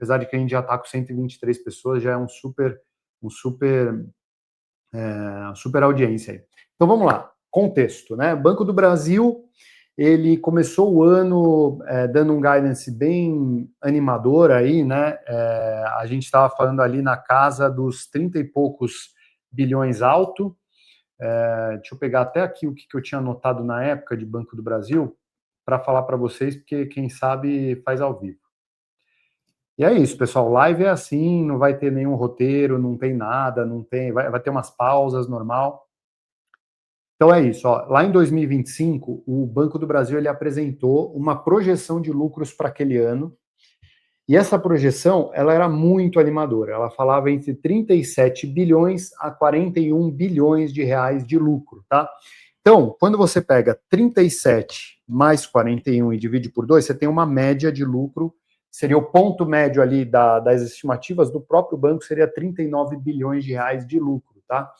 apesar de que a gente já está com 123 pessoas, já é super audiência aí. Então vamos lá, contexto, né? Banco do Brasil, ele começou o ano dando um guidance bem animador aí, né? A gente estava falando ali na casa dos 30 e poucos bilhões alto. Deixa eu pegar até aqui o que eu tinha anotado na época de Banco do Brasil para falar para vocês, porque quem sabe faz ao vivo. E é isso, pessoal. Live é assim, não vai ter nenhum roteiro, não tem nada, não tem, vai ter umas pausas normal. Então é isso, ó. Lá em 2025, o Banco do Brasil ele apresentou uma projeção de lucros para aquele ano. E essa projeção, ela era muito animadora. Ela falava entre 37 bilhões a 41 bilhões de reais de lucro, tá? Então, quando você pega 37 mais 41 e divide por 2, você tem uma média de lucro, seria o ponto médio ali das estimativas do próprio banco, seria 39 bilhões de reais de lucro, tá?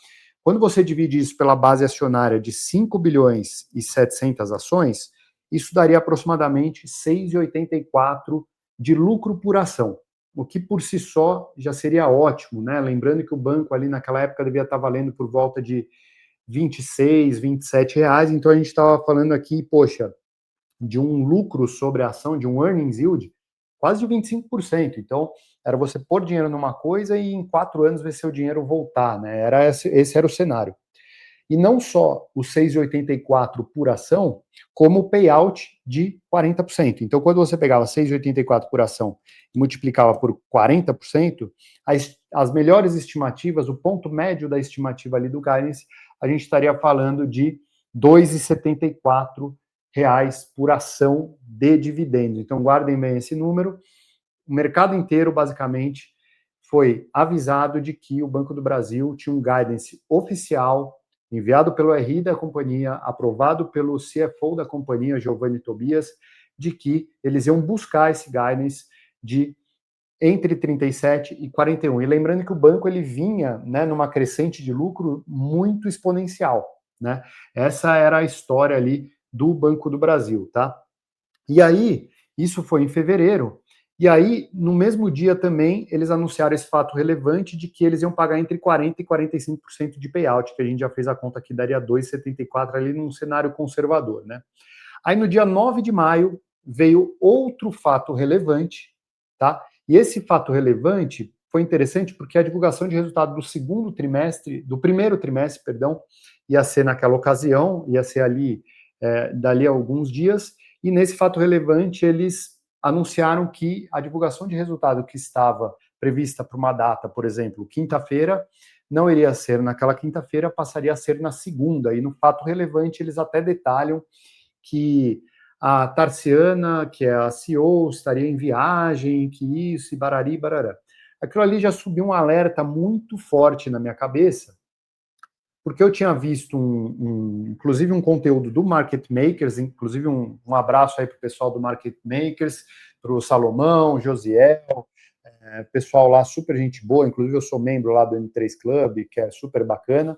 Quando você divide isso pela base acionária de 5 bilhões e 700 ações, isso daria aproximadamente 6,84 de lucro por ação, o que por si só já seria ótimo, né? Lembrando que o banco ali naquela época devia estar valendo por volta de 26, 27 reais, então a gente estava falando aqui, poxa, de um lucro sobre a ação, de um earnings yield, quase de 25%. Então, era você pôr dinheiro numa coisa e em 4 anos ver seu dinheiro voltar, né? Esse era o cenário. E não só o 6,84 por ação, como o payout de 40%. Então, quando você pegava 6,84 por ação e multiplicava por 40%, as melhores estimativas, o ponto médio da estimativa ali do guidance, a gente estaria falando de R$ 2,74 por ação de dividendos. Então, guardem bem esse número. O mercado inteiro, basicamente, foi avisado de que o Banco do Brasil tinha um guidance oficial, enviado pelo RI da companhia, aprovado pelo CFO da companhia, Giovanni Tobias, de que eles iam buscar esse guidance de entre 37 e 41. E lembrando que o banco ele vinha, né, numa crescente de lucro muito exponencial, né? Essa era a história ali do Banco do Brasil, tá? E aí, isso foi em fevereiro, e aí, no mesmo dia também, eles anunciaram esse fato relevante de que eles iam pagar entre 40% e 45% de payout, que a gente já fez a conta aqui, daria 2,74 ali num cenário conservador, né? Aí, no dia 9 de maio, veio outro fato relevante, tá? E esse fato relevante foi interessante porque a divulgação de resultado do primeiro trimestre, perdão, ia ser naquela ocasião, ia ser ali, dali a alguns dias, e nesse fato relevante, eles anunciaram que a divulgação de resultado que estava prevista para uma data, por exemplo, quinta-feira, não iria ser naquela quinta-feira, passaria a ser na segunda. E no fato relevante, eles até detalham que a Tarciana, que é a CEO, estaria em viagem, que isso, e barari, barará. Aquilo ali já subiu um alerta muito forte na minha cabeça, porque eu tinha visto inclusive um conteúdo do Market Makers, inclusive um abraço aí para o pessoal do Market Makers, para o Salomão, Josiel, pessoal lá super gente boa, inclusive eu sou membro lá do M3 Club, que é super bacana,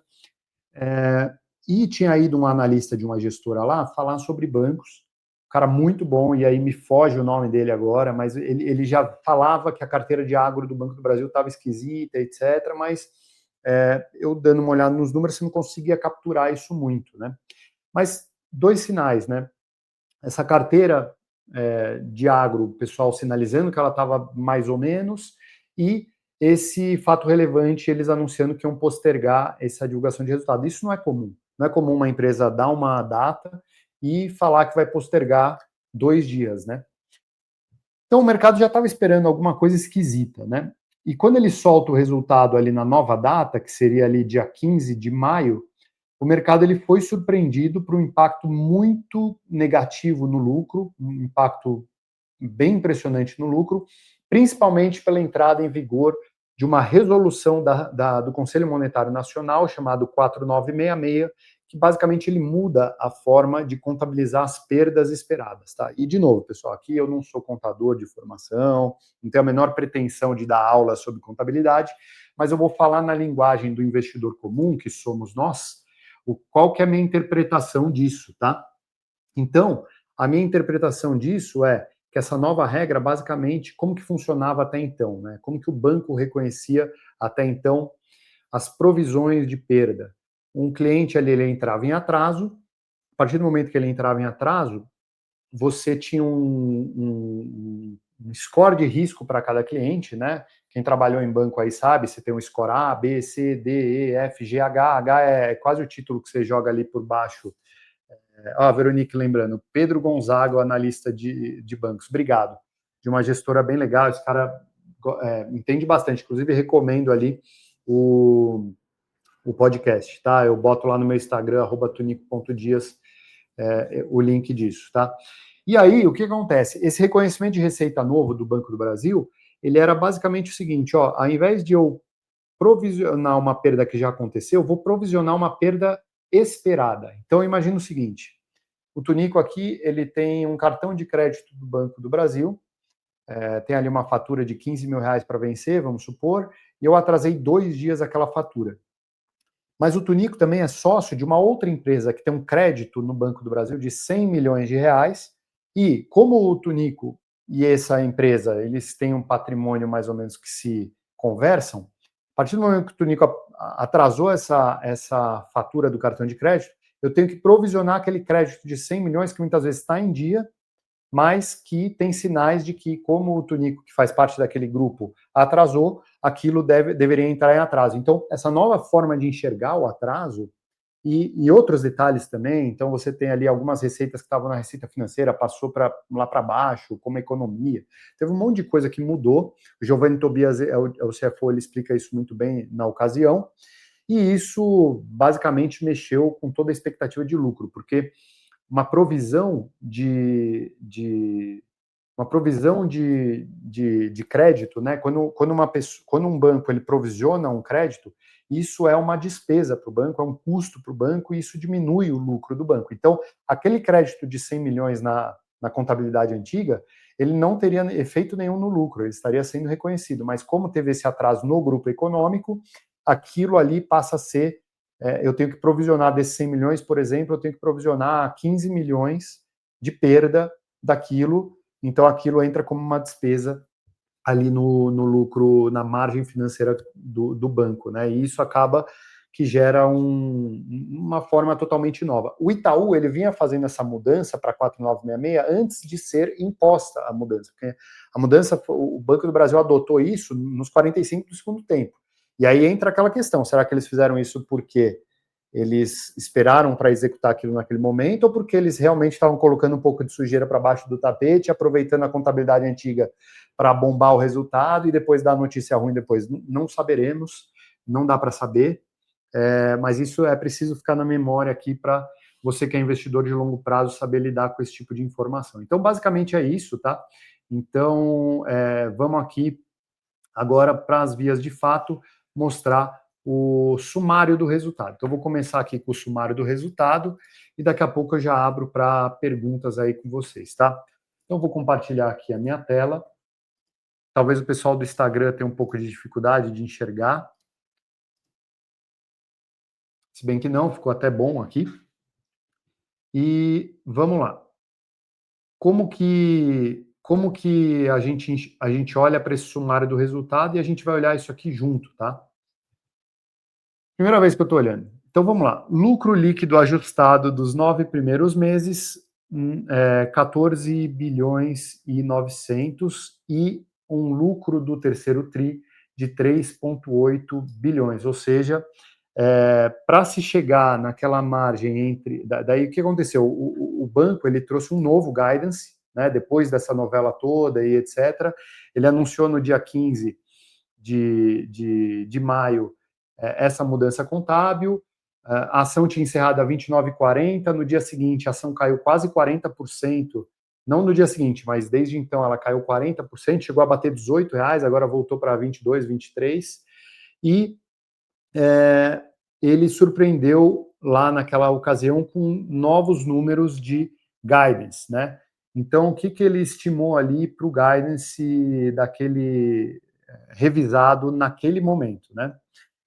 e tinha ido um analista de uma gestora lá falar sobre bancos, um cara muito bom, e aí me foge o nome dele agora, mas ele já falava que a carteira de agro do Banco do Brasil estava esquisita, etc., mas eu dando uma olhada nos números, você não conseguia capturar isso muito, né? Mas 2 sinais, né? Essa carteira de agro, o pessoal sinalizando que ela estava mais ou menos, e esse fato relevante, eles anunciando que iam postergar essa divulgação de resultado. Isso não é comum. Não é comum uma empresa dar uma data e falar que vai postergar 2 dias, né? Então o mercado já estava esperando alguma coisa esquisita, né? E quando ele solta o resultado ali na nova data, que seria ali dia 15 de maio, o mercado ele foi surpreendido por um impacto muito negativo no lucro, um impacto bem impressionante no lucro, principalmente pela entrada em vigor de uma resolução do Conselho Monetário Nacional, chamado 4966, que basicamente ele muda a forma de contabilizar as perdas esperadas, tá? E, de novo, pessoal, aqui eu não sou contador de formação, não tenho a menor pretensão de dar aula sobre contabilidade, mas eu vou falar na linguagem do investidor comum, que somos nós, qual que é a minha interpretação disso, tá? Então, a minha interpretação disso é que essa nova regra, basicamente, como que funcionava até então, né? Como que o banco reconhecia até então as provisões de perda. Um cliente ali, ele entrava em atraso, a partir do momento que ele entrava em atraso, você tinha um score de risco para cada cliente, né? Quem trabalhou em banco aí sabe, você tem um score A, B, C, D, E, F, G, H. H é quase o título que você joga ali por baixo. Veronique, lembrando, Pedro Gonzaga, analista de bancos. Obrigado. De uma gestora bem legal, esse cara entende bastante. Inclusive, recomendo ali o podcast, tá? Eu boto lá no meu Instagram, @tunico.dias, o link disso, tá? E aí, o que acontece? Esse reconhecimento de receita novo do Banco do Brasil, ele era basicamente o seguinte, ó, ao invés de eu provisionar uma perda que já aconteceu, eu vou provisionar uma perda esperada. Então, imagina o seguinte, o Tunico aqui, ele tem um cartão de crédito do Banco do Brasil, tem ali uma fatura de 15 mil reais para vencer, vamos supor, e eu atrasei 2 dias aquela fatura. Mas o Tunico também é sócio de uma outra empresa que tem um crédito no Banco do Brasil de 100 milhões de reais, e como o Tunico e essa empresa, eles têm um patrimônio mais ou menos que se conversam, a partir do momento que o Tunico atrasou essa fatura do cartão de crédito, eu tenho que provisionar aquele crédito de 100 milhões que muitas vezes está em dia, mas que tem sinais de que, como o Tunico, que faz parte daquele grupo, atrasou, aquilo deveria entrar em atraso. Então, essa nova forma de enxergar o atraso e outros detalhes também, então você tem ali algumas receitas que estavam na receita financeira, passou lá para baixo, como economia. Teve um monte de coisa que mudou. O Giovanni Tobias, o CFO, ele explica isso muito bem na ocasião, e isso basicamente mexeu com toda a expectativa de lucro, porque uma provisão de crédito, né? Quando um banco ele provisiona um crédito, isso é uma despesa para o banco, é um custo para o banco, e isso diminui o lucro do banco. Então, aquele crédito de 100 milhões na contabilidade antiga, ele não teria efeito nenhum no lucro, ele estaria sendo reconhecido. Mas como teve esse atraso no grupo econômico, aquilo ali passa a ser, eu tenho que provisionar desses 100 milhões, por exemplo, eu tenho que provisionar 15 milhões de perda daquilo, então aquilo entra como uma despesa ali no lucro, na margem financeira do banco, né? E isso acaba que gera uma forma totalmente nova. O Itaú, ele vinha fazendo essa mudança para 4966 antes de ser imposta a mudança, porque a mudança, o Banco do Brasil adotou isso nos 45 do segundo tempo. E aí entra aquela questão, será que eles fizeram isso porque eles esperaram para executar aquilo naquele momento, ou porque eles realmente estavam colocando um pouco de sujeira para baixo do tapete, aproveitando a contabilidade antiga para bombar o resultado e depois dar notícia ruim depois? Não saberemos, não dá para saber, mas isso é preciso ficar na memória aqui para você que é investidor de longo prazo saber lidar com esse tipo de informação. Então, basicamente é isso, tá? Então, vamos aqui agora para as vias de fato mostrar o sumário do resultado. Então, eu vou começar aqui com o sumário do resultado e daqui a pouco eu já abro para perguntas aí com vocês, tá? Então, eu vou compartilhar aqui a minha tela. Talvez o pessoal do Instagram tenha um pouco de dificuldade de enxergar. Se bem que não, ficou até bom aqui. E vamos lá. Como que a gente olha para esse sumário do resultado, e a gente vai olhar isso aqui junto, tá? Primeira vez que eu estou olhando. Então vamos lá. Lucro líquido ajustado dos 9 primeiros meses, 14 bilhões e 900, e um lucro do terceiro TRI de 3,8 bilhões. Ou seja, para se chegar naquela margem entre... Daí o que aconteceu? O banco ele trouxe um novo guidance, né, depois dessa novela toda e etc. Ele anunciou no dia 15 de maio essa mudança contábil. A ação tinha encerrado a 29,40, no dia seguinte a ação caiu quase 40%, não no dia seguinte, mas desde então ela caiu 40%, chegou a bater R$18, agora voltou para 22, 23, e ele surpreendeu lá naquela ocasião com novos números de guidance, né? Então, o que ele estimou ali para o guidance daquele revisado naquele momento, né?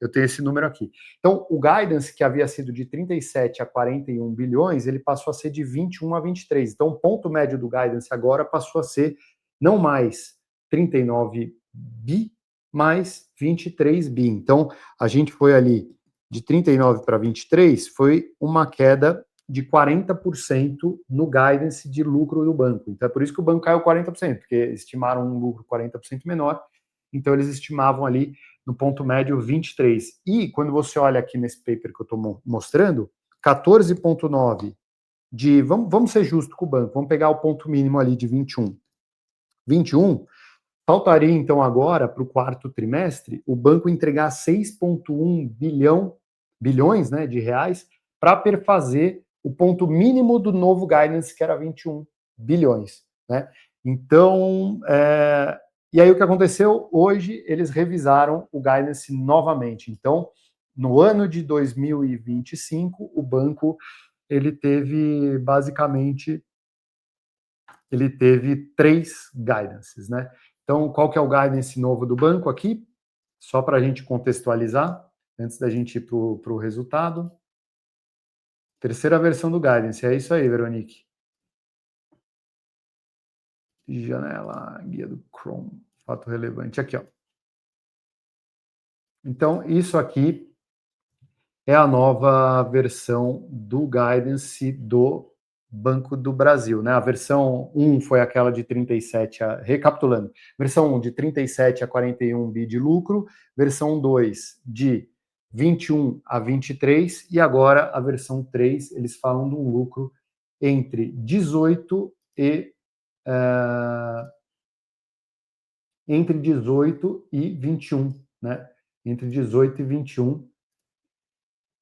eu tenho esse número aqui. Então, o guidance que havia sido de 37 a 41 bilhões, ele passou a ser de 21 a 23. Então, o ponto médio do guidance agora passou a ser não mais 39 bi, mais 23 bi. Então, a gente foi ali de 39 para 23, foi uma queda de 40% no guidance de lucro do banco. Então, é por isso que o banco caiu 40%, porque estimaram um lucro 40% menor, então eles estimavam ali no ponto médio 23. E quando você olha aqui nesse paper que eu estou mostrando, 14,9 de... Vamos ser justos com o banco, vamos pegar o ponto mínimo ali de 21. 21, faltaria então agora, para o quarto trimestre, o banco entregar 6,1 bilhões, né, de reais para perfazer o ponto mínimo do novo guidance, que era 21 bilhões. Né? Então, e aí o que aconteceu? Hoje eles revisaram o guidance novamente. Então, no ano de 2025, o banco ele teve basicamente três guidances, né? Então, qual que é o guidance novo do banco aqui? Só para a gente contextualizar, antes da gente ir para o resultado. Terceira versão do guidance, é isso aí, Veronique. Janela, guia do Chrome, fato relevante, aqui, ó. Então, isso aqui é a nova versão do guidance do Banco do Brasil, né? A versão 1 foi aquela de 37 recapitulando, versão 1 de 37 a 41 bi de lucro, versão 2 de 21 a 23 e agora a versão 3, eles falam de um lucro entre 18 e 21, né? Entre 18 e 21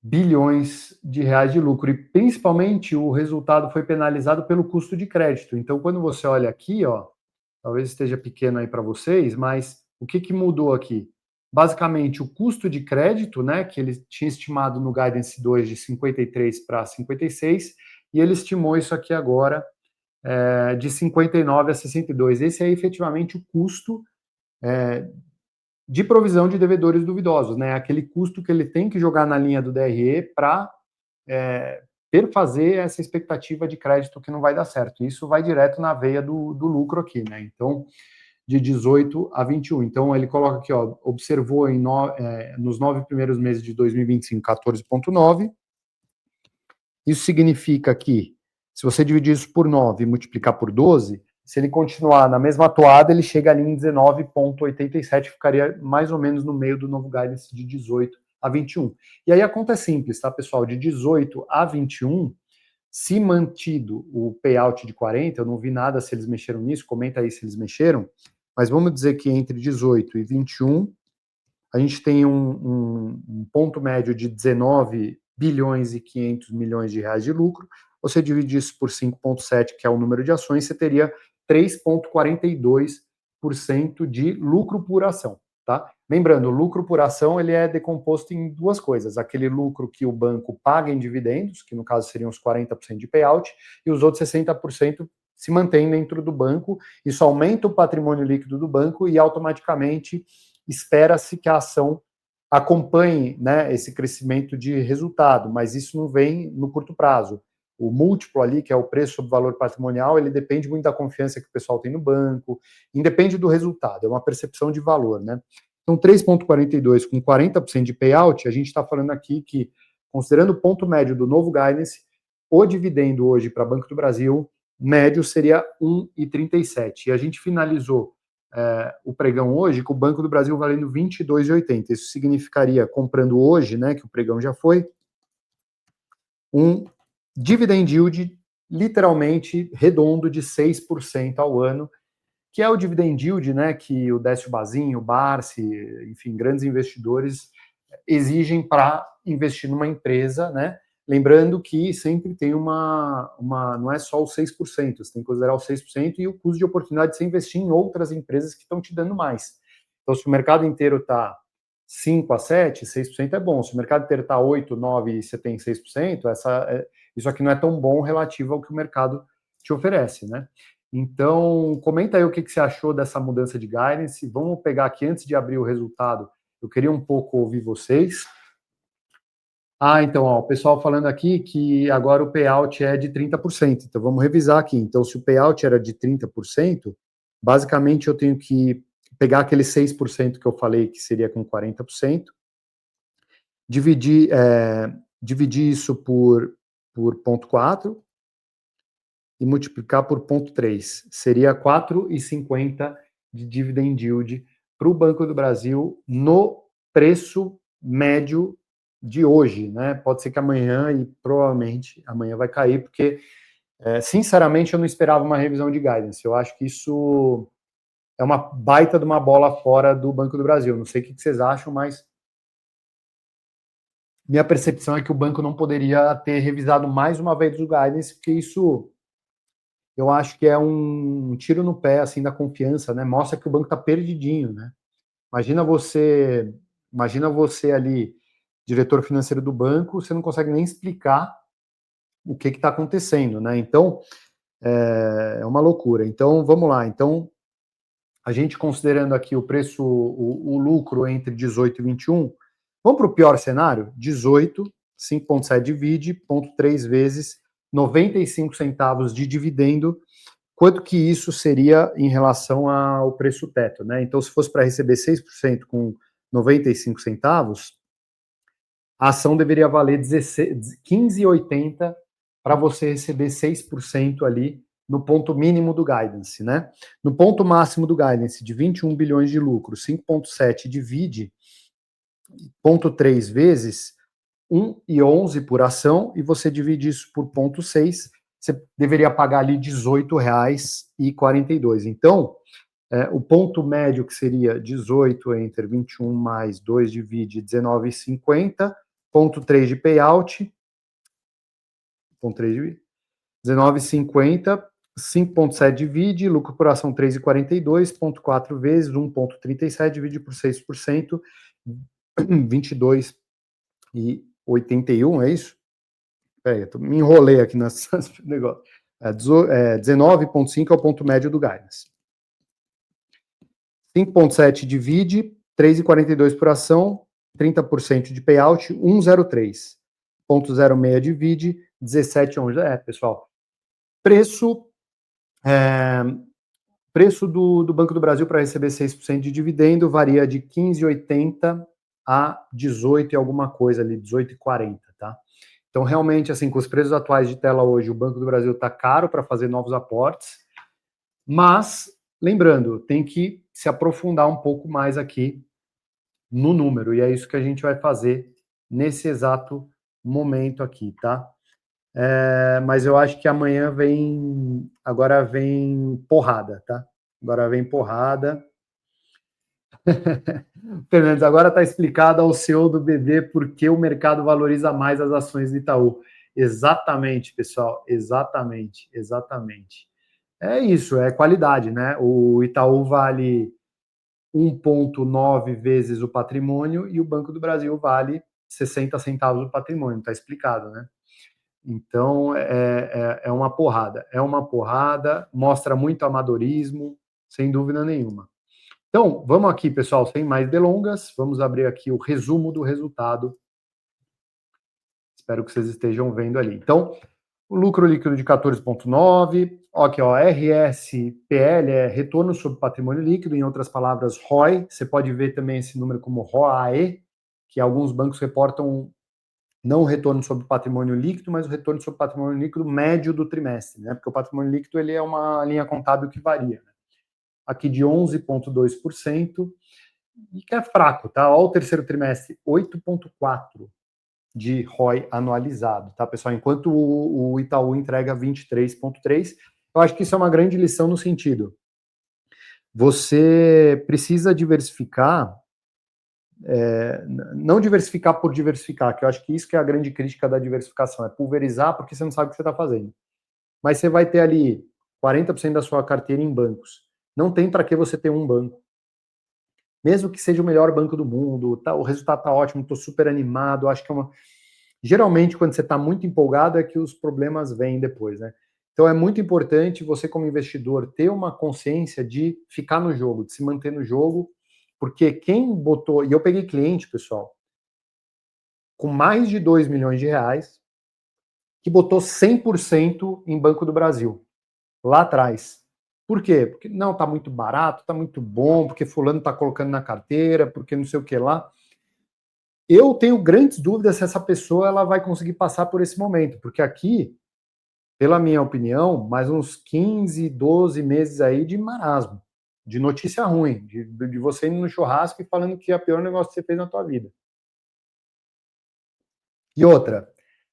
bilhões de reais de lucro, e principalmente o resultado foi penalizado pelo custo de crédito. Então, quando você olha aqui, ó, talvez esteja pequeno aí para vocês, mas o que mudou aqui? Basicamente, o custo de crédito, né, que ele tinha estimado no Guidance 2 de 53 para 56, e ele estimou isso aqui agora de 59 a 62. Esse é efetivamente o custo de provisão de devedores duvidosos, né? Aquele custo que ele tem que jogar na linha do DRE para perfazer essa expectativa de crédito que não vai dar certo. Isso vai direto na veia do lucro aqui, né? Então, de 18 a 21. Então, ele coloca aqui, ó, observou nos 9 primeiros meses de 2025, 14,9. Isso significa que, se você dividir isso por 9 e multiplicar por 12, se ele continuar na mesma toada, ele chega ali em 19,87, ficaria mais ou menos no meio do novo guidance de 18 a 21. E aí a conta é simples, tá, pessoal? De 18 a 21, se mantido o payout de 40, eu não vi nada se eles mexeram nisso, comenta aí se eles mexeram, mas vamos dizer que entre 18 e 21, a gente tem um ponto médio de 19 bilhões e 500 milhões de reais de lucro. Você divide isso por 5,7, que é o número de ações, você teria 3,42% de lucro por ação, tá? Lembrando, o lucro por ação ele é decomposto em duas coisas: aquele lucro que o banco paga em dividendos, que no caso seriam os 40% de payout, e os outros 60% se mantém dentro do banco. Isso aumenta o patrimônio líquido do banco e automaticamente espera-se que a ação acompanhe, né, esse crescimento de resultado, mas isso não vem no curto prazo. O múltiplo ali, que é o preço sobre o valor patrimonial, ele depende muito da confiança que o pessoal tem no banco, independe do resultado, é uma percepção de valor, né? Então, 3,42 com 40% de payout, a gente está falando aqui que, considerando o ponto médio do novo guidance, o dividendo hoje para Banco do Brasil, médio seria 1,37. E a gente finalizou o pregão hoje com o Banco do Brasil valendo 22,80. Isso significaria, comprando hoje, né, que o pregão já foi, um dividend yield literalmente redondo de 6% ao ano, que é o dividend yield, né, que o Décio Bazin, o Barsi, enfim, grandes investidores exigem para investir numa empresa, né? Lembrando que sempre tem não é só os 6%, você tem que considerar os 6% e o custo de oportunidade de você investir em outras empresas que estão te dando mais. Então, se o mercado inteiro está 5 a 7, 6% é bom. Se o mercado inteiro está 8, 9 e você tem 6%, isso aqui não é tão bom relativo ao que o mercado te oferece, né? Então, comenta aí o que você achou dessa mudança de guidance. Vamos pegar aqui, antes de abrir o resultado, Eu queria um pouco ouvir vocês. Então, ó, o pessoal falando aqui que agora o payout é de 30%. Então, vamos revisar aqui. Então, se o payout era de 30%, basicamente eu tenho que pegar aquele 6% que eu falei, que seria com 40%, dividir isso por 0,4 e multiplicar por 0,3. Seria 4,50 de dividend yield para o Banco do Brasil no preço médio de hoje, né? Pode ser que amanhã, e provavelmente amanhã vai cair, porque, sinceramente, eu não esperava uma revisão de guidance. Eu acho que isso é uma baita de uma bola fora do Banco do Brasil. Não sei o que vocês acham, mas minha percepção é que o banco não poderia ter revisado mais uma vez o guidance, porque isso eu acho que é um tiro no pé, assim, da confiança, né? Mostra que o banco está perdidinho, né? Imagina você ali, diretor financeiro do banco, você não consegue nem explicar o que está acontecendo, né? Então, é uma loucura. Então, vamos lá. Então, a gente considerando aqui o preço, o lucro entre 18 e 21, vamos para o pior cenário? 18, 5,7 divide, 0,3 vezes 95 centavos de dividendo. Quanto que isso seria em relação ao preço teto, né? Então, se fosse para receber 6% com 95 centavos, a ação deveria valer 15,80 para você receber 6% ali no ponto mínimo do guidance, né? No ponto máximo do guidance de 21 bilhões de lucro, 5,7 divide 0,3 vezes 1,11 por ação, e você divide isso por 0,6, você deveria pagar ali R$18,42. Então, o ponto médio, que seria 18 entre 21 mais 2 divide 19,50, 0,3 de payout, 19,50, 5,7 divide, lucro por ação 3,42, 0,4 vezes 1,37 divide por 6%, 22,81, é isso? Peraí, me enrolei aqui nesse negócio. 19,5 é o ponto médio do guidance. 5,7 divide, 3,42 por ação, 30% de payout, 1,03. 0,06 divide, 17,11. Pessoal, preço do Banco do Brasil para receber 6% de dividendo varia de 15,80 a 18 e alguma coisa ali, 18,40, tá? Então, realmente, assim, com os preços atuais de tela hoje, o Banco do Brasil está caro para fazer novos aportes, mas, lembrando, tem que se aprofundar um pouco mais aqui no número, e é isso que a gente vai fazer nesse exato momento aqui, tá? Mas eu acho que amanhã agora vem porrada, tá? Agora vem porrada. Fernandes, agora está explicado ao CEO do BB por que o mercado valoriza mais as ações do Itaú. Exatamente, pessoal, exatamente. É isso, é qualidade, né? O Itaú vale 1,9 vezes o patrimônio e o Banco do Brasil vale 60 centavos do patrimônio, está explicado, né? Então, é uma porrada, mostra muito amadorismo, sem dúvida nenhuma. Então, vamos aqui, pessoal, sem mais delongas, vamos abrir aqui o resumo do resultado. Espero que vocês estejam vendo ali. Então, o lucro líquido de 14,9, aqui, ó, RSPL é retorno sobre patrimônio líquido, em outras palavras, ROI. Você pode ver também esse número como ROAE, que alguns bancos reportam não o retorno sobre patrimônio líquido, mas o retorno sobre patrimônio líquido médio do trimestre, né? Porque o patrimônio líquido ele é uma linha contábil que varia, né? Aqui de 11,2%, e que é fraco, tá? Olha o terceiro trimestre, 8,4% de ROI anualizado, tá, pessoal? Enquanto o Itaú entrega 23,3%. Eu acho que isso é uma grande lição no sentido. Você precisa diversificar, não diversificar por diversificar, que eu acho que isso que é a grande crítica da diversificação, é pulverizar porque você não sabe o que você está fazendo. Mas você vai ter ali 40% da sua carteira em bancos. Não tem para que você ter um banco. Mesmo que seja o melhor banco do mundo, tá, o resultado está ótimo, estou super animado, acho que é uma... Geralmente, quando você está muito empolgado, é que os problemas vêm depois, né? Então, é muito importante você, como investidor, ter uma consciência de ficar no jogo, de se manter no jogo, porque quem botou, e eu peguei cliente, pessoal, com mais de 2 milhões de reais, que botou 100% em Banco do Brasil, lá atrás. Por quê? Porque não, tá muito barato, tá muito bom, porque fulano tá colocando na carteira, porque não sei o que lá. Eu tenho grandes dúvidas se essa pessoa ela vai conseguir passar por esse momento, porque aqui, pela minha opinião, mais uns 15, 12 meses aí de marasmo, de notícia ruim, de você indo no churrasco e falando que é o pior negócio que você fez na tua vida. E outra,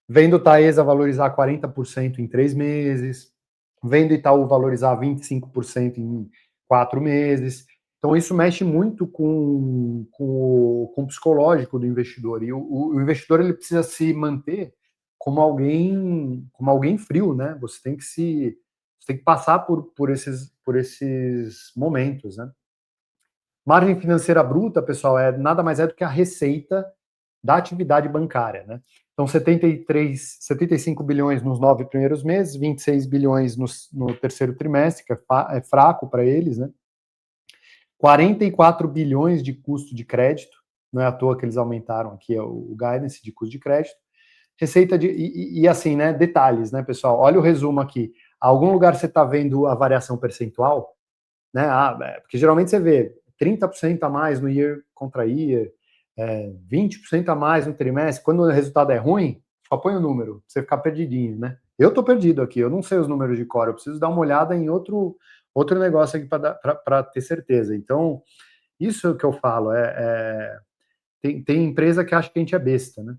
vendo Taesa valorizar 40% em 3 meses, vendo Itaú valorizar 25% em 4 meses. Então, isso mexe muito com o psicológico do investidor. E o investidor ele precisa se manter como alguém frio, né? Você tem que passar por esses momentos, né? Margem financeira bruta, pessoal, nada mais é do que a receita da atividade bancária, né? Então, 75 bilhões nos 9 primeiros meses, 26 bilhões no terceiro trimestre, que é fraco para eles, né? 44 bilhões de custo de crédito, não é à toa que eles aumentaram aqui o guidance de custo de crédito. Receita e assim, né? Detalhes, né, pessoal? Olha o resumo aqui. Algum lugar você está vendo a variação percentual, né? Porque geralmente você vê 30% a mais no year contra year, 20% a mais no trimestre. Quando o resultado é ruim, só põe o número, pra você ficar perdidinho, né? Eu tô perdido aqui, eu não sei os números de cor, eu preciso dar uma olhada em outro negócio aqui para ter certeza. Então, isso é o que eu falo, tem empresa que acha que a gente é besta, né?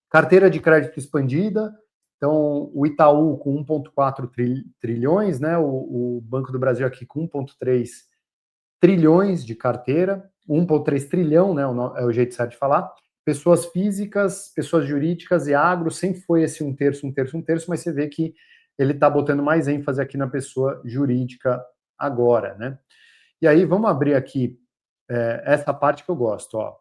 Carteira de crédito expandida, então o Itaú com 1,4 trilhões, né? O Banco do Brasil aqui com 1,3 trilhões de carteira, 1,3 trilhão, né, é o jeito certo de falar. Pessoas físicas, pessoas jurídicas e agro, sempre foi esse um terço, um terço, um terço, mas você vê que ele está botando mais ênfase aqui na pessoa jurídica agora, né? E aí, vamos abrir aqui essa parte que eu gosto, ó.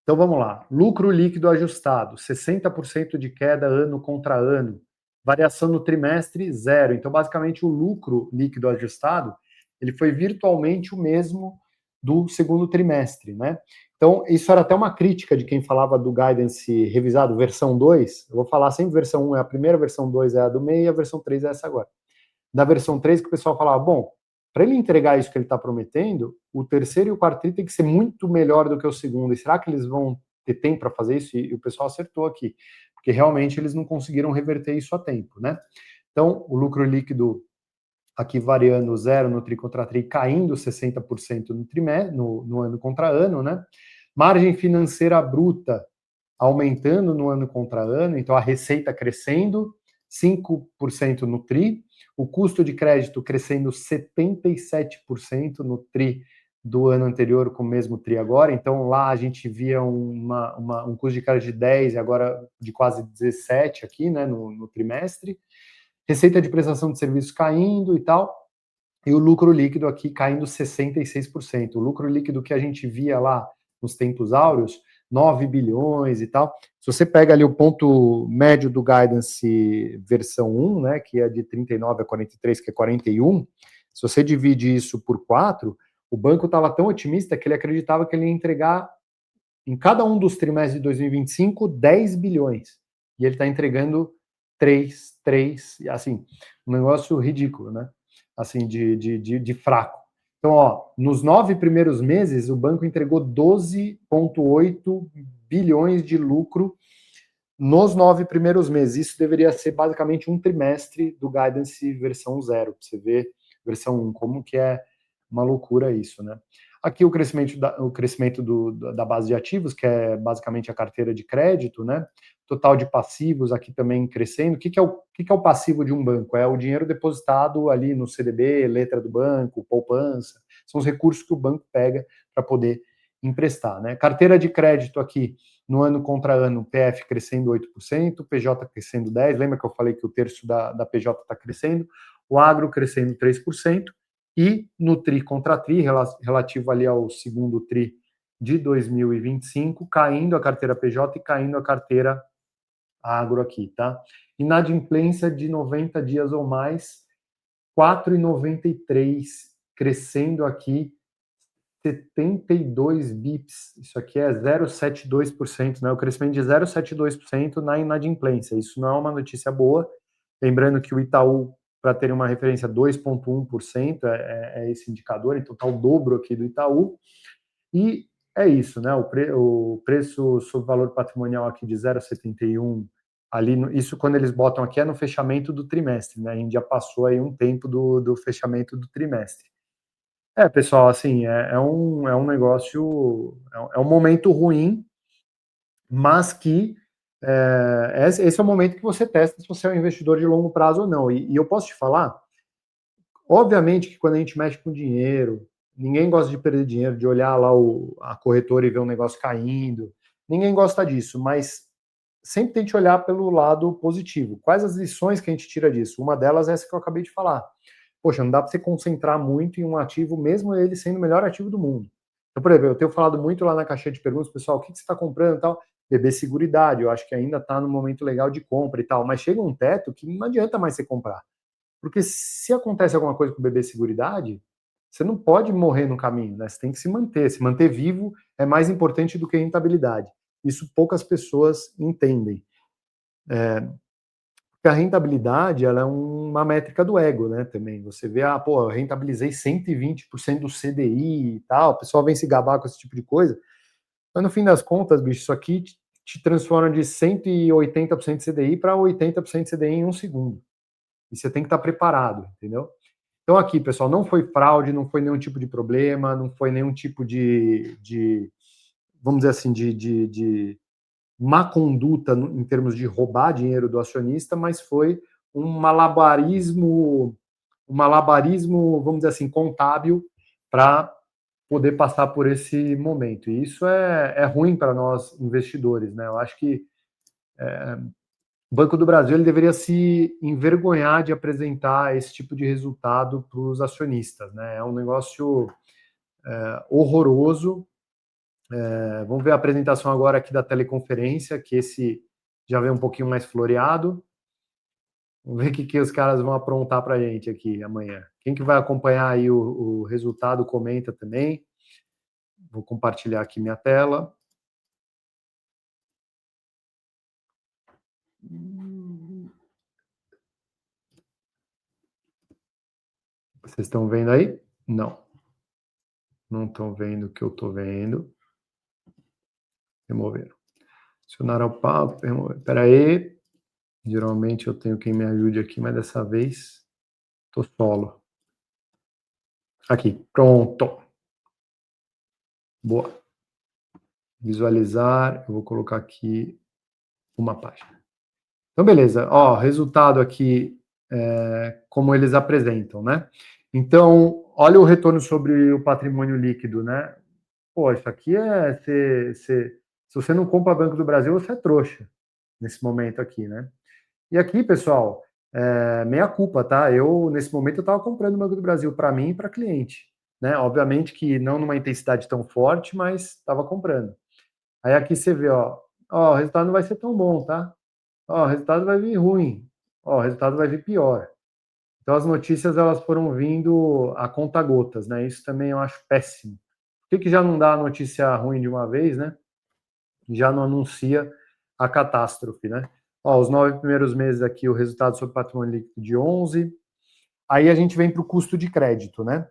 Então, vamos lá. Lucro líquido ajustado, 60% de queda ano contra ano. Variação no trimestre, zero. Então, basicamente, o lucro líquido ajustado, ele foi virtualmente o mesmo do segundo trimestre, né? Então, isso era até uma crítica de quem falava do guidance revisado versão 2. Eu vou falar sempre versão 1 é a primeira, versão 2 é a do meio, e a versão 3 é essa agora. Da versão 3 que o pessoal falava, bom, para ele entregar isso que ele está prometendo, o terceiro e o quarto tri tem que ser muito melhor do que o segundo. E será que eles vão ter tempo para fazer isso? E o pessoal acertou aqui, porque realmente eles não conseguiram reverter isso a tempo, né? Então, o lucro líquido aqui variando zero no tri contra tri, caindo 60% no trimestre, no ano contra ano, né? Margem financeira bruta aumentando no ano contra ano, então a receita crescendo 5% no TRI, o custo de crédito crescendo 77% no TRI do ano anterior com o mesmo TRI agora, então lá a gente via um custo de crédito de 10 e agora de quase 17 aqui, né, no trimestre, receita de prestação de serviços caindo e tal, e o lucro líquido aqui caindo 66%. O lucro líquido que a gente via lá nos tempos áureos, 9 bilhões e tal. Se você pega ali o ponto médio do guidance versão 1, né, que é de 39 a 43, que é 41, se você divide isso por 4, o banco estava tão otimista que ele acreditava que ele ia entregar em cada um dos trimestres de 2025 10 bilhões. E ele está entregando 3, assim, um negócio ridículo, né? Assim, de fraco. Então, ó, nos 9 primeiros meses, o banco entregou 12,8 bilhões de lucro nos 9 primeiros meses. Isso deveria ser basicamente um trimestre do Guidance versão 0, para você ver, versão 1, como que é uma loucura isso, né? Aqui o crescimento da base de ativos, que é basicamente a carteira de crédito, né? Total de passivos aqui também crescendo. O que é o passivo de um banco? É o dinheiro depositado ali no CDB, letra do banco, poupança. São os recursos que o banco pega para poder emprestar, né? Carteira de crédito aqui, no ano contra ano, PF crescendo 8%, PJ crescendo 10%. Lembra que eu falei que o terço da PJ está crescendo? O agro crescendo 3%. E no TRI contra TRI, relativo ali ao segundo TRI de 2025, caindo a carteira PJ e caindo a carteira agro aqui, tá? Inadimplência de 90 dias ou mais, 4,93, crescendo aqui 72 bips, isso aqui é 0,72%, né? O crescimento de 0,72% na inadimplência. Isso não é uma notícia boa. Lembrando que o Itaú, para ter uma referência, 2,1% é esse indicador, então está o dobro aqui do Itaú. E é isso, né? O preço sobre valor patrimonial aqui de 0,71 ali, isso quando eles botam aqui é no fechamento do trimestre, né? A gente já passou aí um tempo do fechamento do trimestre. Pessoal, assim, é um negócio, é um momento ruim, mas que esse é o momento que você testa se você é um investidor de longo prazo ou não. E eu posso te falar, obviamente que quando a gente mexe com dinheiro, ninguém gosta de perder dinheiro, de olhar lá a corretora e ver um negócio caindo, ninguém gosta disso, mas sempre tente olhar pelo lado positivo. Quais as lições que a gente tira disso? Uma delas é essa que eu acabei de falar. Poxa, não dá para você concentrar muito em um ativo, mesmo ele sendo o melhor ativo do mundo. Então, por exemplo, eu tenho falado muito lá na caixinha de perguntas, pessoal, o que você está comprando e tal? BB Seguridade, eu acho que ainda está no momento legal de compra e tal, mas chega um teto que não adianta mais você comprar. Porque se acontece alguma coisa com o BB Seguridade, você não pode morrer no caminho, né? Você tem que se manter. Se manter vivo é mais importante do que rentabilidade. Isso poucas pessoas entendem. Porque a rentabilidade, ela é uma métrica do ego, né, também. Você vê, eu rentabilizei 120% do CDI e tal, o pessoal vem se gabar com esse tipo de coisa, mas no fim das contas, bicho, isso aqui te transforma de 180% de CDI para 80% de CDI em um segundo. E você tem que estar preparado, entendeu? Então aqui, pessoal, não foi fraude, não foi nenhum tipo de problema, não foi nenhum tipo de vamos dizer assim, de má conduta em termos de roubar dinheiro do acionista, mas foi um malabarismo, vamos dizer assim, contábil para poder passar por esse momento. E isso é ruim para nós investidores, né? Eu acho que o Banco do Brasil ele deveria se envergonhar de apresentar esse tipo de resultado para os acionistas, né? É um negócio horroroso. Vamos ver a apresentação agora aqui da teleconferência, que esse já vem um pouquinho mais floreado. Vamos ver o que os caras vão aprontar para a gente aqui amanhã. Quem que vai acompanhar aí o resultado, comenta também. Vou compartilhar aqui minha tela. Vocês estão vendo aí? Não. Não estão vendo o que eu estou vendo. Remover. Adicionar ao papo, remover. Espera aí. Geralmente eu tenho quem me ajude aqui, mas dessa vez estou solo. Aqui, pronto. Boa. Visualizar, eu vou colocar aqui uma página. Então, beleza. Ó, resultado aqui, como eles apresentam, né? Então, olha o retorno sobre o patrimônio líquido, né? Pô, isso aqui se você não compra Banco do Brasil, você é trouxa nesse momento aqui, né? E aqui, pessoal, meia culpa, tá? Nesse momento, eu estava comprando o Banco do Brasil para mim e para cliente, né? Obviamente que não numa intensidade tão forte, mas estava comprando. Aí aqui você vê, ó, o resultado não vai ser tão bom, tá? Ó, o resultado vai vir ruim. Ó, o resultado vai vir pior. Então as notícias elas foram vindo a conta-gotas, né? Isso também eu acho péssimo. Por que já não dá a notícia ruim de uma vez, né? Já não anuncia a catástrofe, né? Ó, os 9 primeiros meses aqui, o resultado sobre patrimônio líquido de 11. Aí a gente vem para o custo de crédito, né?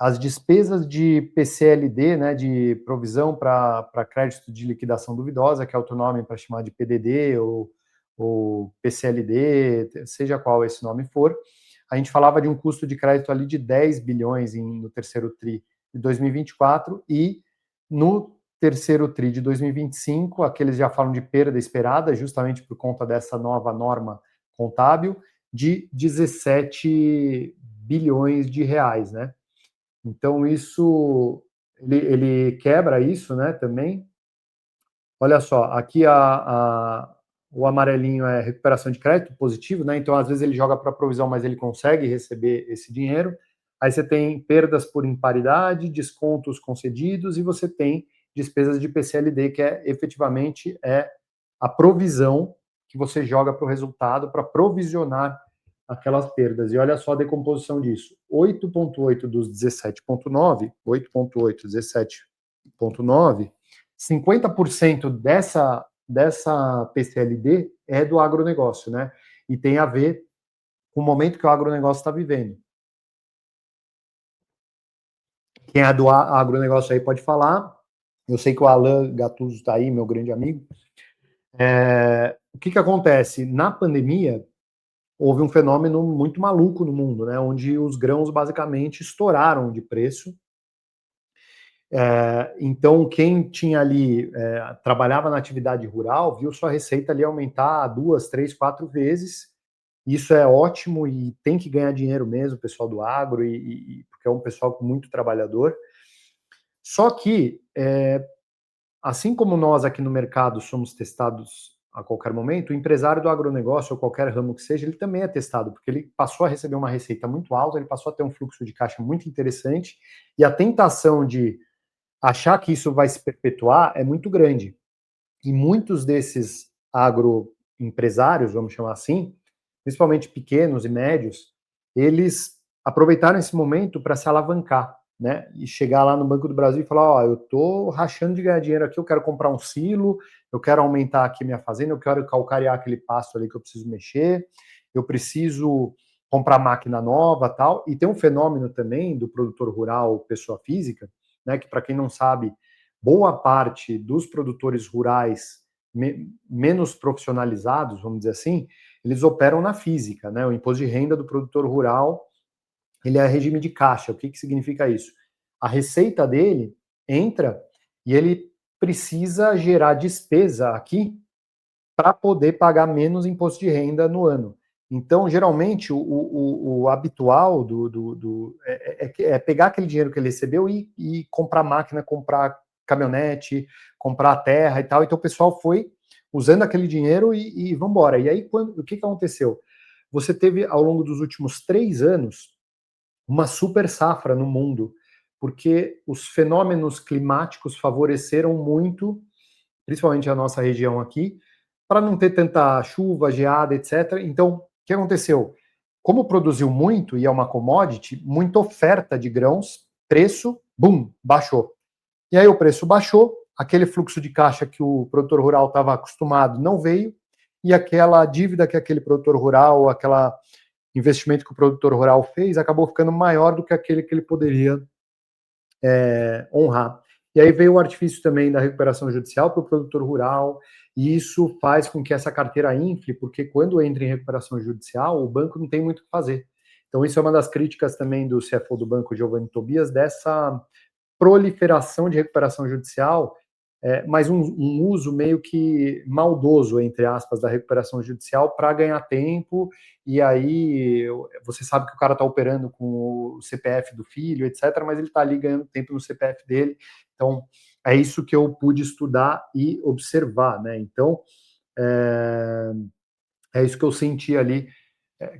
As despesas de PCLD, né, de provisão para crédito de liquidação duvidosa, que é outro nome para chamar de PDD ou PCLD, seja qual esse nome for, a gente falava de um custo de crédito ali de 10 bilhões no terceiro TRI de 2024 e no terceiro TRI de 2025, aqueles já falam de perda esperada, justamente por conta dessa nova norma contábil, de 17 bilhões de reais, né? Então, isso, ele quebra isso, né, também. Olha só, aqui o amarelinho é recuperação de crédito positivo, né, então às vezes ele joga para provisão, mas ele consegue receber esse dinheiro. Aí você tem perdas por imparidade, descontos concedidos e você tem despesas de PCLD, que efetivamente a provisão que você joga para o resultado para provisionar aquelas perdas. E olha só a decomposição disso. 8,8 dos 17,9, 8,8, 17,9, 50% dessa PCLD é do agronegócio, né? E tem a ver com o momento que o agronegócio está vivendo. Quem é do agronegócio aí pode falar. Eu sei que o Alan Gattuso está aí, meu grande amigo. O que acontece? Na pandemia, houve um fenômeno muito maluco no mundo, né? Onde os grãos basicamente estouraram de preço. Então, quem tinha ali, trabalhava na atividade rural, viu sua receita ali aumentar 2, 3, 4 vezes. Isso é ótimo e tem que ganhar dinheiro mesmo, o pessoal do agro, porque é um pessoal muito trabalhador. Só que, assim como nós aqui no mercado somos testados a qualquer momento, o empresário do agronegócio, ou qualquer ramo que seja, ele também é testado, porque ele passou a receber uma receita muito alta, ele passou a ter um fluxo de caixa muito interessante, e a tentação de achar que isso vai se perpetuar é muito grande. E muitos desses agroempresários, vamos chamar assim, principalmente pequenos e médios, eles aproveitaram esse momento para se alavancar, né? E chegar lá no Banco do Brasil e falar: ó, eu tô rachando de ganhar dinheiro aqui, eu quero comprar um silo, eu quero aumentar aqui minha fazenda, eu quero calcarear aquele pasto ali que eu preciso mexer, eu preciso comprar máquina nova, tal. E tem um fenômeno também do produtor rural, pessoa física, né? Que para quem não sabe, boa parte dos produtores rurais menos profissionalizados, vamos dizer assim, eles operam na física, né? O imposto de renda do produtor rural, ele é regime de caixa. O que significa isso? A receita dele entra e ele precisa gerar despesa aqui para poder pagar menos imposto de renda no ano. Então, geralmente, o habitual é pegar aquele dinheiro que ele recebeu e comprar máquina, comprar caminhonete, comprar terra e tal. Então, o pessoal foi usando aquele dinheiro e vamos embora. E aí, o que aconteceu? Você teve, ao longo dos últimos 3 anos, uma super safra no mundo, porque os fenômenos climáticos favoreceram muito, principalmente a nossa região aqui, para não ter tanta chuva, geada, etc. Então, o que aconteceu? Como produziu muito e é uma commodity, muita oferta de grãos, preço, bum, baixou. E aí o preço baixou, aquele fluxo de caixa que o produtor rural estava acostumado não veio, e aquela dívida que aquele produtor rural, aquele investimento que o produtor rural fez, acabou ficando maior do que aquele que ele poderia honrar. E aí veio o artifício também da recuperação judicial para o produtor rural, e isso faz com que essa carteira infle, porque quando entra em recuperação judicial, o banco não tem muito o que fazer. Então, isso é uma das críticas também do CFO do banco, Giovanni Tobias, dessa proliferação de recuperação judicial, mas um uso meio que maldoso, entre aspas, da recuperação judicial para ganhar tempo, e aí você sabe que o cara está operando com o CPF do filho, etc., mas ele está ali ganhando tempo no CPF dele. Então, é isso que eu pude estudar e observar, né? Então, é isso que eu senti ali,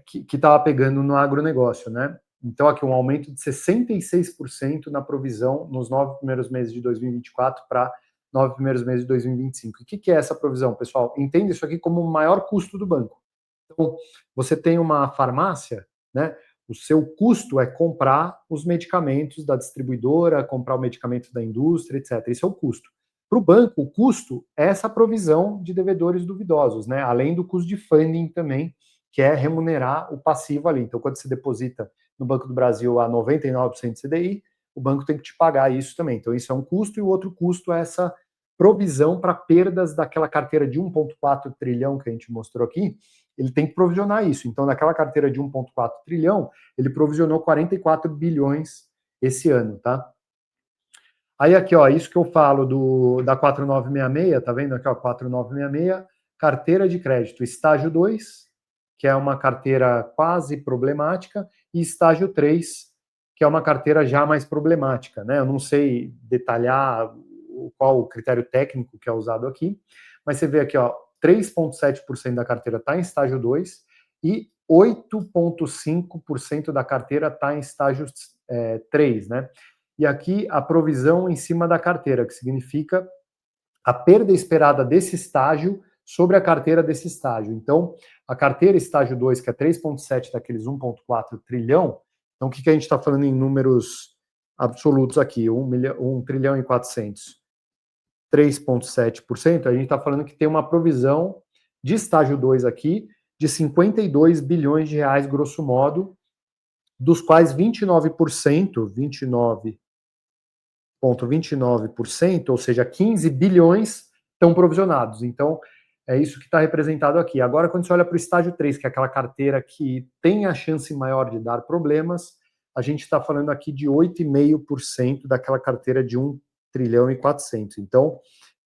que estava pegando no agronegócio, né? Então, aqui um aumento de 66% na provisão nos 9 primeiros meses de 2024 para 9 primeiros meses de 2025. O que é essa provisão, pessoal? Entenda isso aqui como o maior custo do banco. Então, você tem uma farmácia, né? O seu custo é comprar os medicamentos da distribuidora, comprar o medicamento da indústria, etc. Esse é o custo. Para o banco, o custo é essa provisão de devedores duvidosos, né? Além do custo de funding também, que é remunerar o passivo ali. Então, quando você deposita no Banco do Brasil a 99% de CDI, o banco tem que te pagar isso também. Então, isso é um custo, e o outro custo é essa provisão para perdas daquela carteira de 1,4 trilhão que a gente mostrou aqui. Ele tem que provisionar isso. Então, naquela carteira de 1,4 trilhão, ele provisionou 44 bilhões esse ano, tá? Aí aqui, ó, isso que eu falo da 4966, tá vendo aqui, ó, 4966, carteira de crédito, estágio 2, que é uma carteira quase problemática, e estágio 3, que é uma carteira já mais problemática, né? Eu não sei detalhar qual o critério técnico que é usado aqui, mas você vê aqui, ó, 3,7% da carteira está em estágio 2 e 8,5% da carteira está em estágio 3, né? E aqui a provisão em cima da carteira, que significa a perda esperada desse estágio sobre a carteira desse estágio. Então, a carteira estágio 2, que é 3,7 daqueles 1,4 trilhão, então o que a gente está falando em números absolutos aqui? 1 trilhão e 400. 3,7%, a gente está falando que tem uma provisão de estágio 2 aqui de 52 bilhões de reais, grosso modo, dos quais 29,29%, ou seja, 15 bilhões estão provisionados. Então, é isso que está representado aqui. Agora, quando você olha para o estágio 3, que é aquela carteira que tem a chance maior de dar problemas, a gente está falando aqui de 8,5% daquela carteira de 1 trilhão e 400. Então,